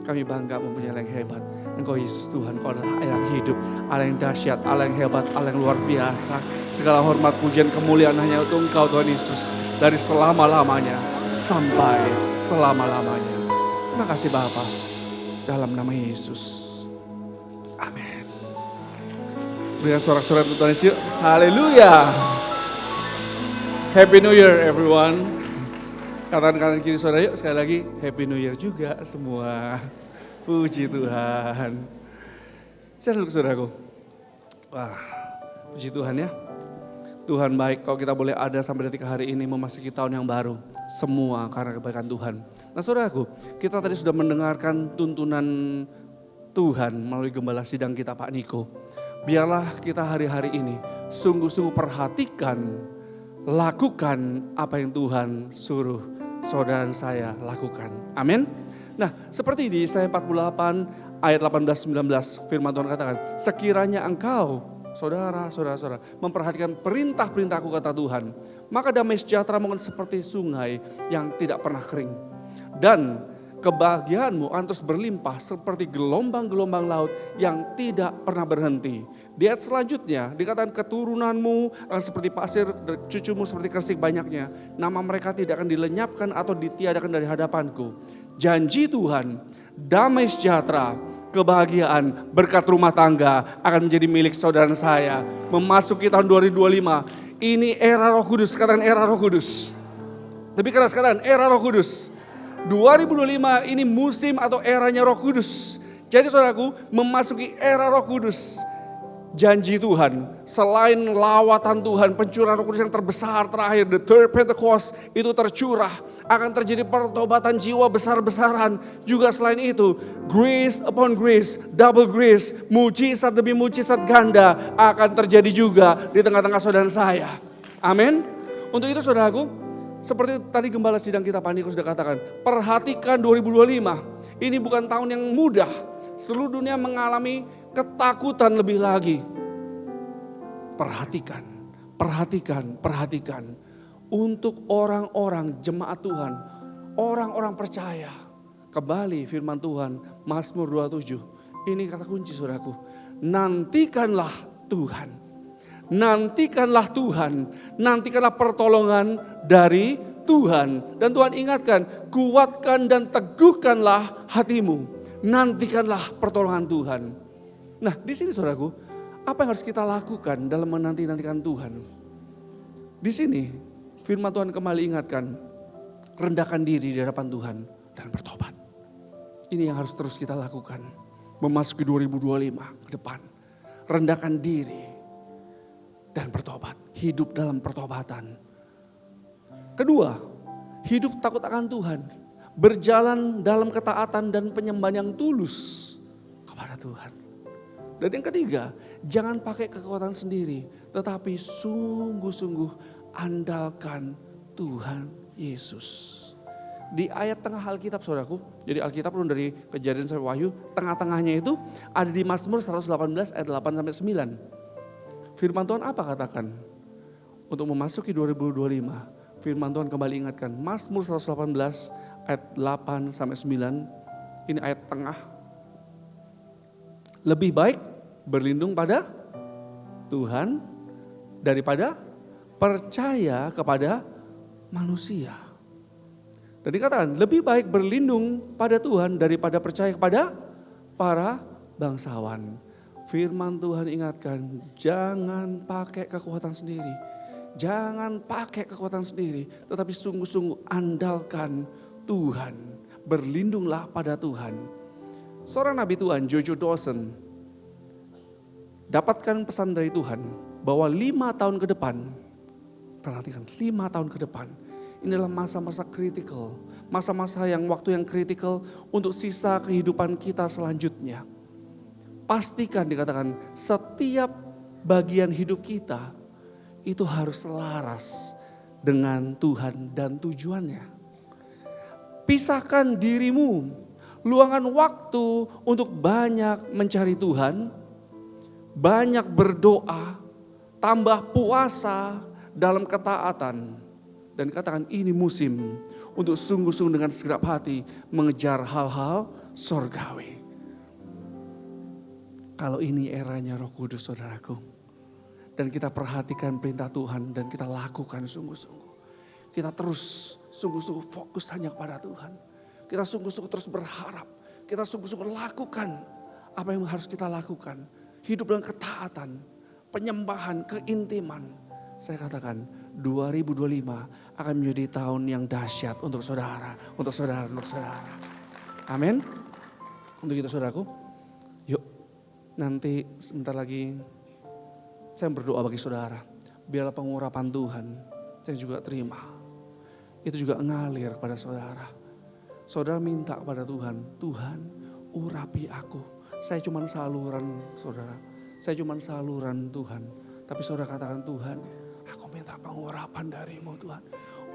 Kami bangga mempunyai yang hebat. Engkau Yesus Tuhan, Kau adalah Allah yang hidup, Allah yang dahsyat, Allah yang hebat, Allah yang luar biasa. Segala hormat, pujian, kemuliaan hanya untuk Engkau Tuhan Yesus. Dari selama-lamanya sampai selama-lamanya. Terima kasih Bapa. Dalam nama Yesus. Amin. Berikan sorak-sorai untuk Tuhan Yesus. Haleluya. Happy New Year everyone. Kanan kiri saudara, yuk sekali lagi Happy New Year juga semua. Puji Tuhan. Saya duduk saudaraku. Wah, puji Tuhan ya. Tuhan baik kalau kita boleh ada sampai detik hari ini memasuki tahun yang baru. Semua karena kebaikan Tuhan. Nah saudaraku, kita tadi sudah mendengarkan tuntunan Tuhan melalui gembala sidang kita Pak Niko. Biarlah kita hari-hari ini sungguh-sungguh perhatikan, lakukan apa yang Tuhan suruh saudara saya lakukan. Amin. Nah seperti di Yesaya 48 ayat 18-19 firman Tuhan katakan, sekiranya engkau saudara memperhatikan perintah-perintahku kata Tuhan, maka damai sejahtera mungkin seperti sungai yang tidak pernah kering. Dan kebahagiaanmu akan terus berlimpah seperti gelombang-gelombang laut yang tidak pernah berhenti. Di ayat selanjutnya dikatakan keturunanmu akan seperti pasir, cucumu seperti kersik banyaknya. Nama mereka tidak akan dilenyapkan atau ditiadakan dari hadapanku. Janji Tuhan, damai sejahtera, kebahagiaan, berkat rumah tangga akan menjadi milik saudara saya. Memasuki tahun 2025, ini era Roh Kudus, katakan era Roh Kudus. Lebih keras katakan era Roh Kudus. 2025 ini musim atau eranya Roh Kudus. Jadi saudaraku, memasuki era Roh Kudus. Janji Tuhan, selain lawatan Tuhan, pencurahan Roh Kudus yang terbesar terakhir, the third Pentecost itu tercurah, akan terjadi pertobatan jiwa besar-besaran. Juga selain itu, grace upon grace, double grace, mujizat demi mujizat ganda akan terjadi juga di tengah-tengah saudara saya. Amin. Untuk itu saudaraku, seperti tadi gembala sidang kita Pak Niko sudah katakan, perhatikan 2025. Ini bukan tahun yang mudah. Seluruh dunia mengalami ketakutan lebih lagi. Perhatikan. Untuk orang-orang jemaat Tuhan, orang-orang percaya. Kembali firman Tuhan, Mazmur 27. Ini kata kunci saudaraku. Nantikanlah Tuhan. Nantikanlah pertolongan dari Tuhan. Dan Tuhan ingatkan, kuatkan dan teguhkanlah hatimu. Nantikanlah pertolongan Tuhan. Nah di sini saudaraku, apa yang harus kita lakukan dalam menanti-nantikan Tuhan? Di sini firman Tuhan kembali ingatkan, rendahkan diri di hadapan Tuhan dan bertobat. Ini yang harus terus kita lakukan. Memasuki 2025 ke depan. Rendahkan diri dan bertobat. Hidup dalam pertobatan. Kedua, hidup takut akan Tuhan. berjalan dalam ketaatan dan penyembahan yang tulus kepada Tuhan. Dan yang ketiga, jangan pakai kekuatan sendiri, tetapi sungguh-sungguh andalkan Tuhan Yesus. Di ayat tengah Alkitab saudaraku, jadi Alkitab pun dari Kejadian sampai Wahyu, tengah-tengahnya itu ada di Mazmur 118 ayat 8 sampai 9. Firman Tuhan apa katakan? Untuk memasuki 2025, firman Tuhan kembali ingatkan, Mazmur 118 ayat 8 sampai 9, ini ayat tengah. Lebih baik berlindung pada Tuhan daripada percaya kepada manusia. Dan dikatakan lebih baik berlindung pada Tuhan daripada percaya kepada para bangsawan. Firman Tuhan ingatkan, jangan pakai kekuatan sendiri. Jangan pakai kekuatan sendiri, tetapi sungguh-sungguh andalkan Tuhan. Berlindunglah pada Tuhan. Seorang nabi Tuhan, Jojo Dawson, dapatkan pesan dari Tuhan bahwa 5 tahun ke depan, perhatikan 5 tahun ke depan, ini adalah masa-masa kritikal, masa-masa yang waktu yang kritikal untuk sisa kehidupan kita selanjutnya. Pastikan dikatakan setiap bagian hidup kita itu harus selaras dengan Tuhan dan tujuannya. Pisahkan dirimu, luangkan waktu untuk banyak mencari Tuhan, banyak berdoa, tambah puasa dalam ketaatan. Dan katakan ini musim untuk sungguh-sungguh dengan segenap hati mengejar hal-hal sorgawi. Kalau ini eranya Roh Kudus saudaraku. Dan kita perhatikan perintah Tuhan dan kita lakukan sungguh-sungguh. Kita terus sungguh-sungguh fokus hanya kepada Tuhan. Kita sungguh-sungguh terus berharap. Kita sungguh-sungguh lakukan apa yang harus kita lakukan. Hidup dalam ketaatan, penyembahan, keintiman. Saya katakan 2025 akan menjadi tahun yang dahsyat untuk saudara, untuk saudara, untuk saudara. Amin. Untuk itu saudaraku, yuk nanti sebentar lagi saya berdoa bagi saudara. Biarlah pengurapan Tuhan saya juga terima. Itu juga ngalir kepada saudara. Saudara minta kepada Tuhan, Tuhan urapi aku. Saya cuma saluran saudara, saya cuma saluran Tuhan. Tapi saudara katakan Tuhan, aku minta pengurapan darimu Tuhan.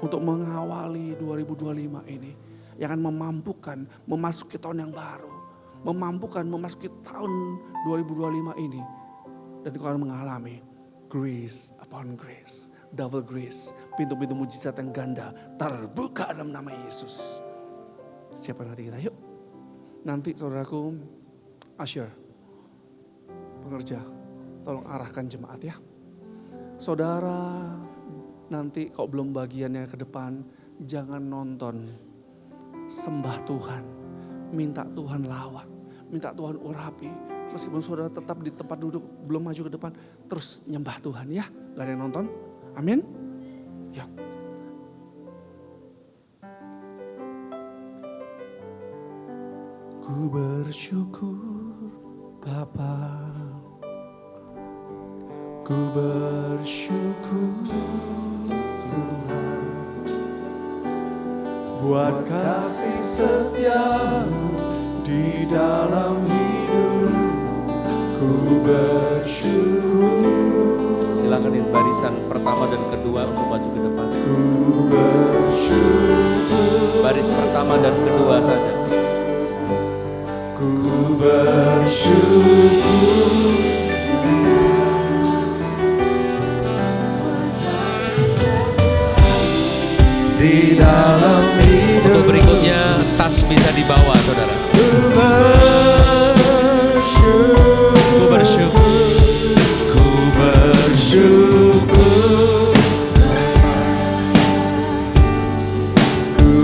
Untuk mengawali 2025 ini. Yang akan memampukan memasuki tahun yang baru. Memampukan memasuki tahun 2025 ini. Dan kau akan mengalami grace upon grace. Double grace. Pintu-pintu mujizat yang ganda terbuka dalam nama Yesus. Siapa nanti kita? Yuk. Nanti saudaraku, Asher, pengerja, tolong arahkan jemaat ya. Saudara, nanti kalau belum bagiannya ke depan, jangan nonton. Sembah Tuhan, minta Tuhan lawat, minta Tuhan urapi. Meskipun saudara tetap di tempat duduk, belum maju ke depan, terus nyembah Tuhan ya. Gak ada yang nonton, amin. Ya. Ku bersyukur Bapa. Ku bersyukur Tuhan buat kasih setiamu di dalam hidup. Ku bersyukur. Silakan di barisan pertama dan kedua untuk maju ke depan. Ku bersyukur. Baris pertama dan kedua saja. Ku bersyukur. Di dalam hidup. Untuk berikutnya tas bisa dibawa saudara. Ku bersyukur. Ku bersyukur. Ku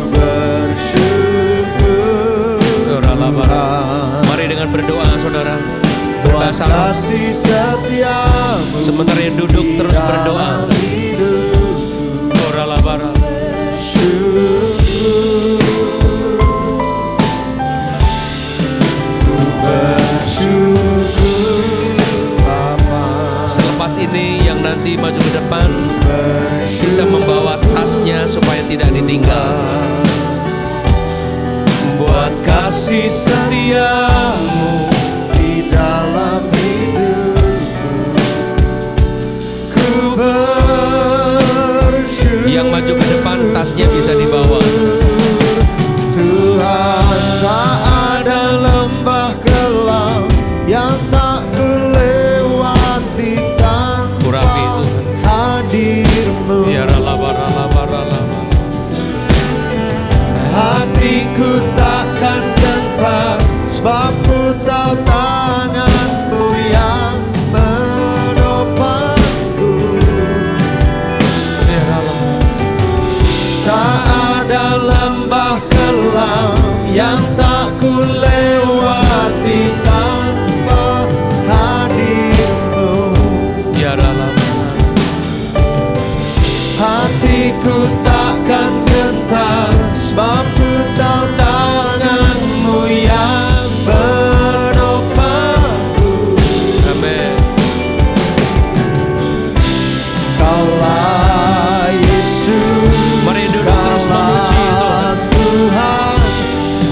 bersyukur. Mari dengan berdoa saudara. Berbahasa sementara yang duduk terus berdoa. Oralabara. Selepas ini yang nanti maju ke depan bisa membawa tasnya supaya tidak ditinggal. buat kasih setiamu di dalam hidupku. Ku bersyukur. Yang maju ke depan, tasnya bisa dibawa. Tuhan, tak ada lembah kelam yang tak kulewati Urapi tanpa Tuhan. hadirmu. Ya ralaba. Hatiku takkan gentar, sebab ku tahu tanganmu yang menopangku. Ya ralaba. Tak ada lembah kelam yang tak ku lewati tanpa hadirmu. Ya ralaba. Hatiku takkan gentar, sebab ku tahu tanganmu yang menopangku. Amin. Kaulah Yesus, Mari duduk terus memuji Tuhan. Tuhan,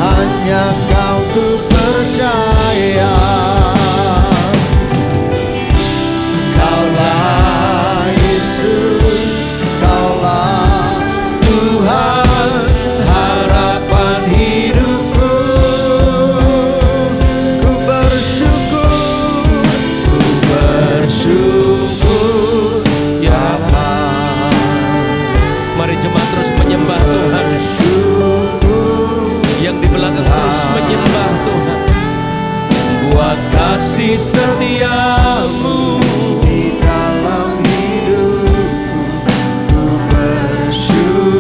hanya Kau ku percaya. Kaulah Yesus, Kaulah Tuhan, harapan hidupku. Ku bersyukur, Ya Allah. Mari jemaat terus menyembah Tuhan. Yang di belakang terus menyembah Tuhan. Buat kasih setiamu di dalam hidupku. Ku bersyukur,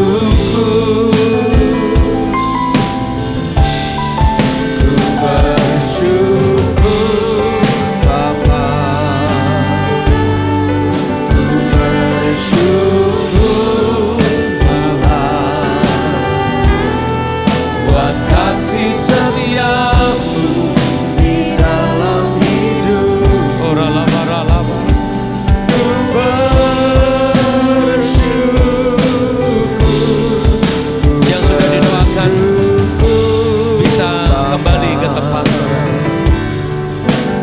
ku bersyukur Bapa. Ku bersyukur Tuhan, buat kasih setiamu di dalam hidup. Ora laba. Ku bersyukur. Yang sudah didoakan bisa kembali ke tempat.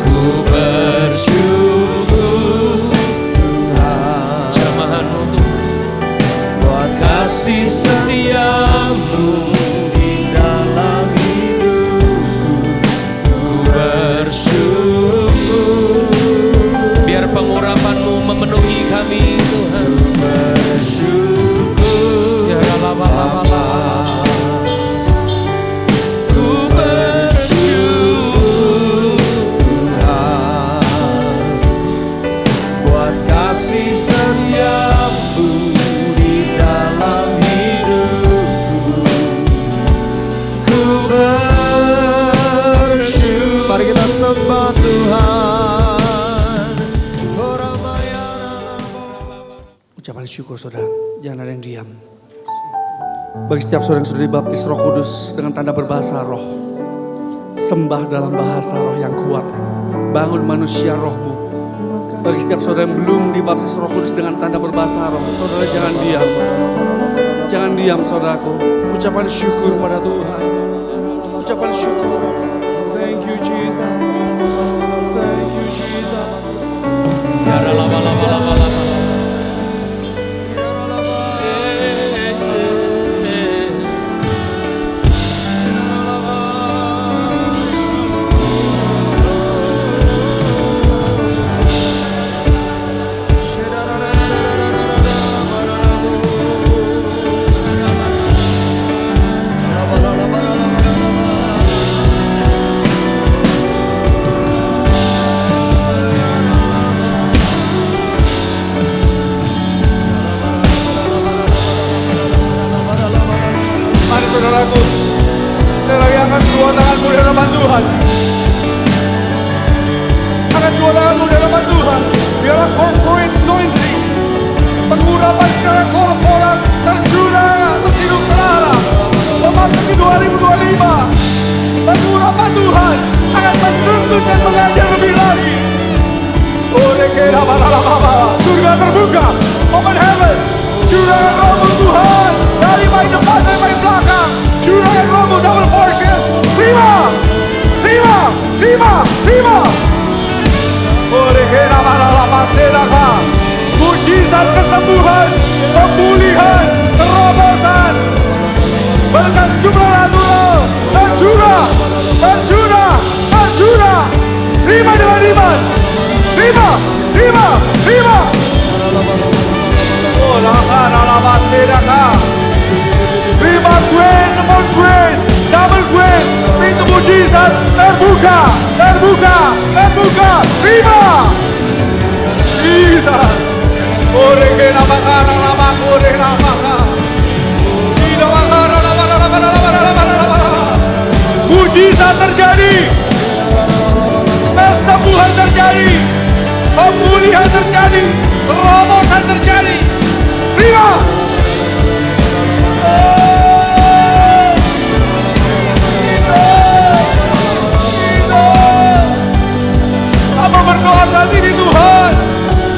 Ku bersyukur jamahanmu Tuhan, Buat kasih setiamu di dalam hidupku. ku bersyukur. Biar pengurapan-Mu memenuhi kami Tuhan. Bersyukur Ya laba. Ku bersyukur Tuhan, buat kasih setiamu di dalam hidupku. Ku bersyukur. Mari kita sembah Tuhan. Ucapan syukur saudara, jangan ada yang diam. Bagi setiap saudara yang sudah dibaptis Roh Kudus dengan tanda berbahasa roh, sembah dalam bahasa roh yang kuat, bangun manusia rohmu. Bagi setiap saudara yang belum dibaptis Roh Kudus dengan tanda berbahasa roh, saudara jangan diam. Jangan diam saudaraku. Ucapan syukur pada Tuhan. Ucapan syukur. Thank you Jesus. Thank you Jesus. Ya laba. Saudaraku, sekali lagi angkat dua tanganmu di hadapan Tuhan. Angkat dua tanganmu di hadapan Tuhan. Biarlah corporate anointing, pengurapan secara korporat tercurah atas hidup saudara. Memasuki 2025, pengurapan Tuhan akan menuntut dan mengajar lebih lagi. Surga terbuka, open heaven, curahkan rohmu Tuhan dari baik depan dan baik belakang. curahkan rohmu double portion. Terima, terima, terima, terima. Oleh nama sedaka, mujizat kesembuhan, pemulihan, terobosan, berkat supranatural, tercurah, tercurah, tercurah. Terima dengan iman. Terima, terima, terima. Oh, lama sedaka. Terima grace upon grace, double grace, pintu mujizat terbuka, terbuka, terbuka. Terima, Jesus. Ore kena makara lama, ore lama. Tidak makara lama. Mujizat terjadi, kesembuhan terjadi, pemulihan terjadi, terobosan terjadi. Terima. Apa berdoa saat ini Tuhan,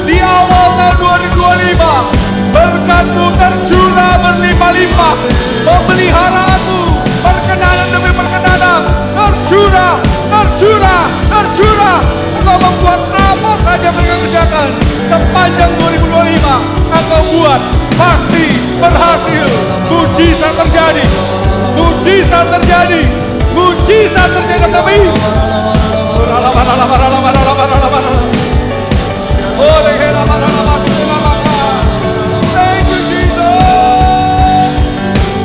di awal tahun 2025 berkat-Mu tercurah berlimpah-limpah, pemeliharaanmu perkenanan demi perkenanan tercurah, tercurah, tercurah. Engkau membuat apa saja yang Engkau kerjakan sepanjang 2025, Engkau buat pasti berhasil. Mujizat terjadi, mujizat terjadi, mujizat terjadi dalam nama Yesus. Thank you Jesus.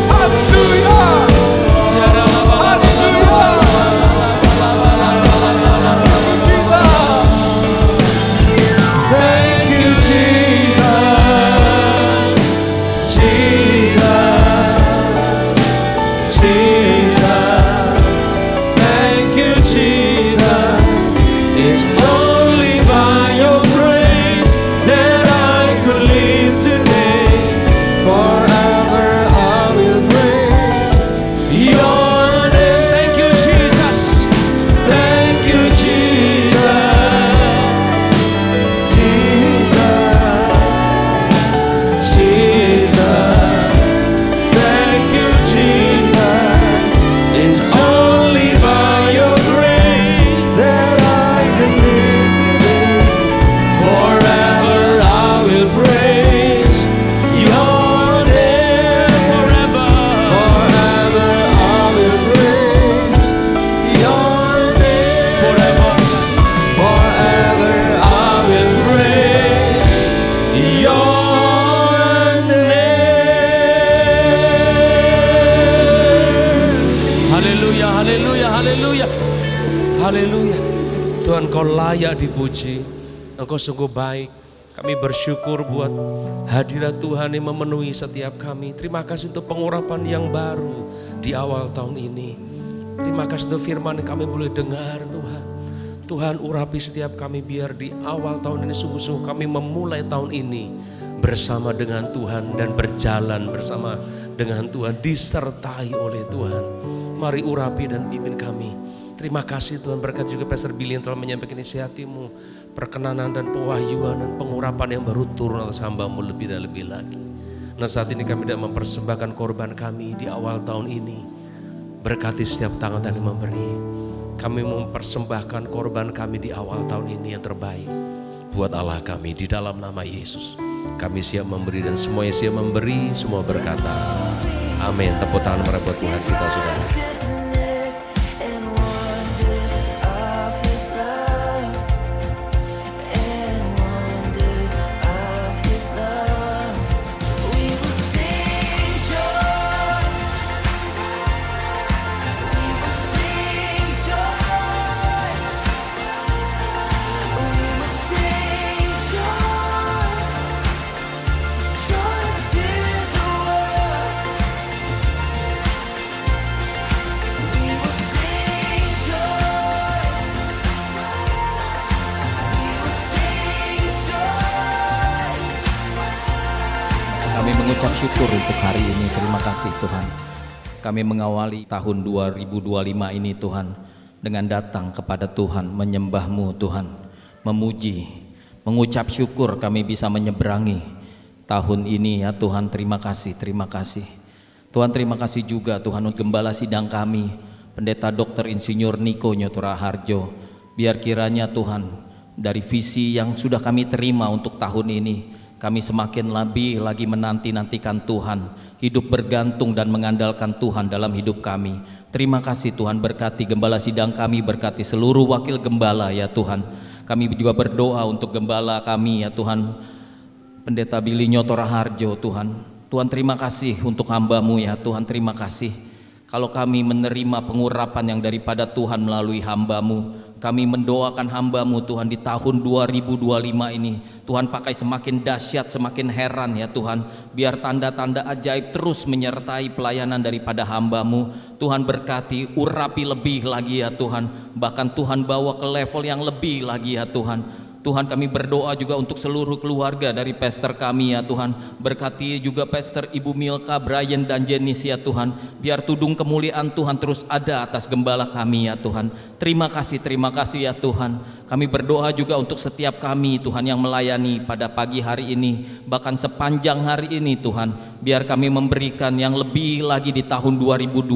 Hallelujah. Hallelujah. Thank you Jesus. Thank you, Jesus. It's only by your grace that I could live today. Forever I will praise your name. Thank you, Jesus. Thank you, Jesus. Jesus. Thank you, Jesus. It's only by your grace that I can live today. Forever I will praise your name. Forever, forever I will praise your name. Forever, forever I will praise your name. Haleluya, haleluya, haleluya. Haleluya. Tuhan, Kau layak dipuji. Engkau sungguh baik. Kami bersyukur buat hadirat Tuhan yang memenuhi setiap kami. Terima kasih untuk pengurapan yang baru di awal tahun ini. Terima kasih untuk firman yang kami boleh dengar Tuhan. Tuhan, urapi setiap kami biar di awal tahun ini sungguh-sungguh kami memulai tahun ini bersama dengan Tuhan dan berjalan bersama dengan Tuhan, disertai oleh Tuhan. Mari urapi dan pimpin kami. Terima kasih Tuhan, berkat juga Pastor Billy yang telah menyampaikan isi hati-Mu, perkenanan dan pewahyuan dan pengurapan yang baru turun atas hamba-Mu lebih dan lebih lagi. Nah, saat ini kami tidak mempersembahkan korban kami di awal tahun ini. Berkati setiap tangan yang memberi. Kami mempersembahkan korban kami di awal tahun ini yang terbaik buat Allah kami di dalam nama Yesus. Kami siap memberi dan semuanya siap memberi, semua berkata amin. Tepuk tangan meriah buat Tuhan kita, saudara. Kami mengucap syukur untuk hari ini. Terima kasih Tuhan. Kami mengawali tahun 2025 ini Tuhan dengan datang kepada Tuhan, menyembah-Mu Tuhan, memuji, mengucap syukur kami bisa menyeberangi tahun ini ya Tuhan. Terima kasih, terima kasih. Tuhan terima kasih juga Tuhan untuk gembala sidang kami, Pendeta Dr. Insinyur Niko Nyoto Raharjo. Biar kiranya Tuhan dari visi yang sudah kami terima untuk tahun ini, kami semakin lebih lagi menanti-nantikan Tuhan, hidup bergantung dan mengandalkan Tuhan dalam hidup kami. Terima kasih Tuhan, berkati gembala sidang kami, berkati seluruh wakil gembala ya Tuhan. Kami juga berdoa untuk gembala kami ya Tuhan, Pendeta Billy Nyoto Raharjo Tuhan. Tuhan terima kasih untuk hamba-Mu ya Tuhan, terima kasih. Kalau kami menerima pengurapan yang daripada Tuhan melalui hamba-Mu, kami mendoakan hamba-Mu Tuhan di tahun 2025 ini, Tuhan pakai semakin dahsyat, semakin heran ya Tuhan. Biar tanda-tanda ajaib terus menyertai pelayanan daripada hamba-Mu. Tuhan berkati, urapi lebih lagi ya Tuhan. Bahkan Tuhan bawa ke level yang lebih lagi ya Tuhan. Tuhan kami berdoa juga untuk seluruh keluarga dari pastor kami ya Tuhan. Berkati juga pastor Ibu Milka, Brian dan Jenis ya Tuhan. Biar tudung kemuliaan Tuhan terus ada atas gembala kami ya Tuhan. Terima kasih ya Tuhan. Kami berdoa juga untuk setiap kami Tuhan yang melayani pada pagi hari ini, bahkan sepanjang hari ini Tuhan. Biar kami memberikan yang lebih lagi di tahun 2025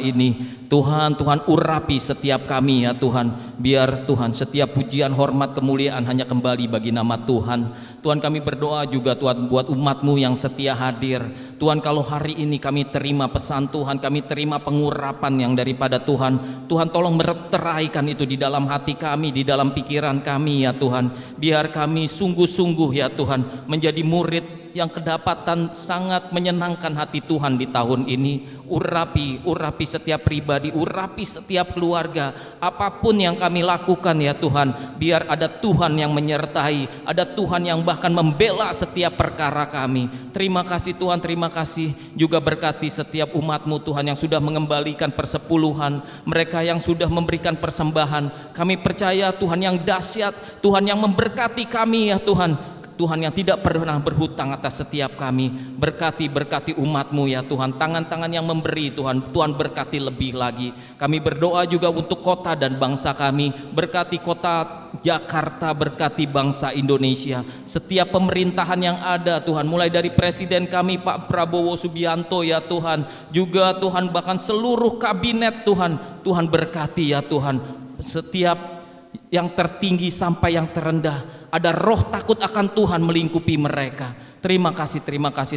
ini. Tuhan urapi setiap kami ya Tuhan. Biar Tuhan setiap pujian, hormat, kemuliaan hanya kembali bagi nama Tuhan. Tuhan kami berdoa juga Tuhan buat umat-Mu yang setia hadir. Tuhan kalau hari ini kami terima pesan Tuhan, kami terima pengurapan yang daripada Tuhan. Tuhan tolong meteraikan itu di dalam hati kami, di dalam pikiran kami ya Tuhan. Biar kami sungguh-sungguh ya Tuhan menjadi murid yang kedapatan sangat menyenangkan hati Tuhan di tahun ini. Urapi setiap pribadi, urapi setiap keluarga. Apapun yang kami lakukan ya Tuhan, biar ada Tuhan yang menyertai, ada Tuhan yang bahkan membela setiap perkara kami. Terima kasih Tuhan, terima kasih. Juga berkati setiap umat-Mu Tuhan yang sudah mengembalikan persepuluhan, mereka yang sudah memberikan persembahan. Kami percaya Tuhan yang dahsyat, Tuhan yang memberkati kami ya Tuhan. Tuhan yang tidak pernah berhutang atas setiap kami. Berkati umat-Mu ya Tuhan. Tangan-tangan yang memberi Tuhan, Tuhan berkati lebih lagi. Kami berdoa juga untuk kota dan bangsa kami. Berkati kota Jakarta, berkati bangsa Indonesia. Setiap pemerintahan yang ada Tuhan, mulai dari Presiden kami Pak Prabowo Subianto ya Tuhan. Juga Tuhan bahkan seluruh kabinet Tuhan. Tuhan berkati ya Tuhan. Setiap yang tertinggi sampai yang terendah, ada roh takut akan Tuhan melingkupi mereka. Terima kasih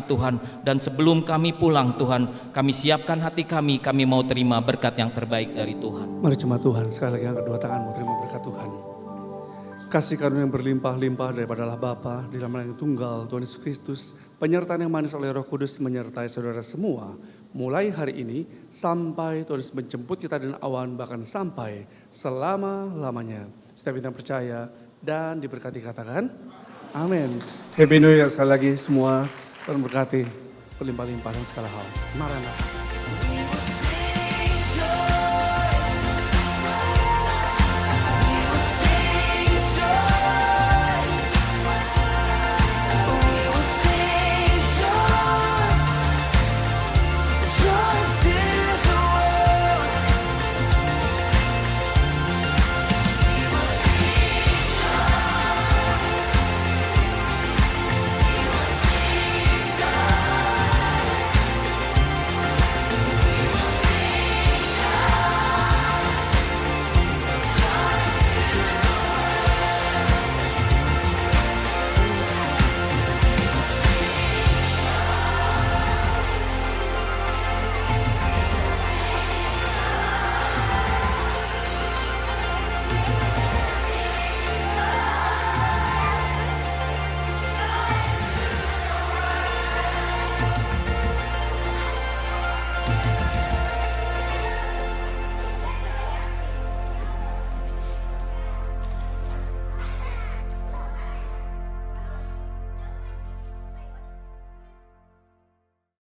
Tuhan. Dan sebelum kami pulang Tuhan, kami siapkan hati kami mau terima berkat yang terbaik dari Tuhan. Mari jemaat Tuhan, sekali lagi angkat kedua tanganmu, terima berkat Tuhan. Kasih karunia yang berlimpah-limpah daripada Allah Bapa, di dalam nama yang tunggal Tuhan Yesus Kristus, penyertaan yang manis oleh Roh Kudus menyertai saudara semua, mulai hari ini sampai Tuhan Yesus menjemput kita dengan awan, bahkan sampai selama-lamanya. Setiap kita percaya dan diberkati katakan amin. Happy New Year sekali lagi semua. Tuhan berkati berlimpah-limpah dalam segala hal. Maranatha.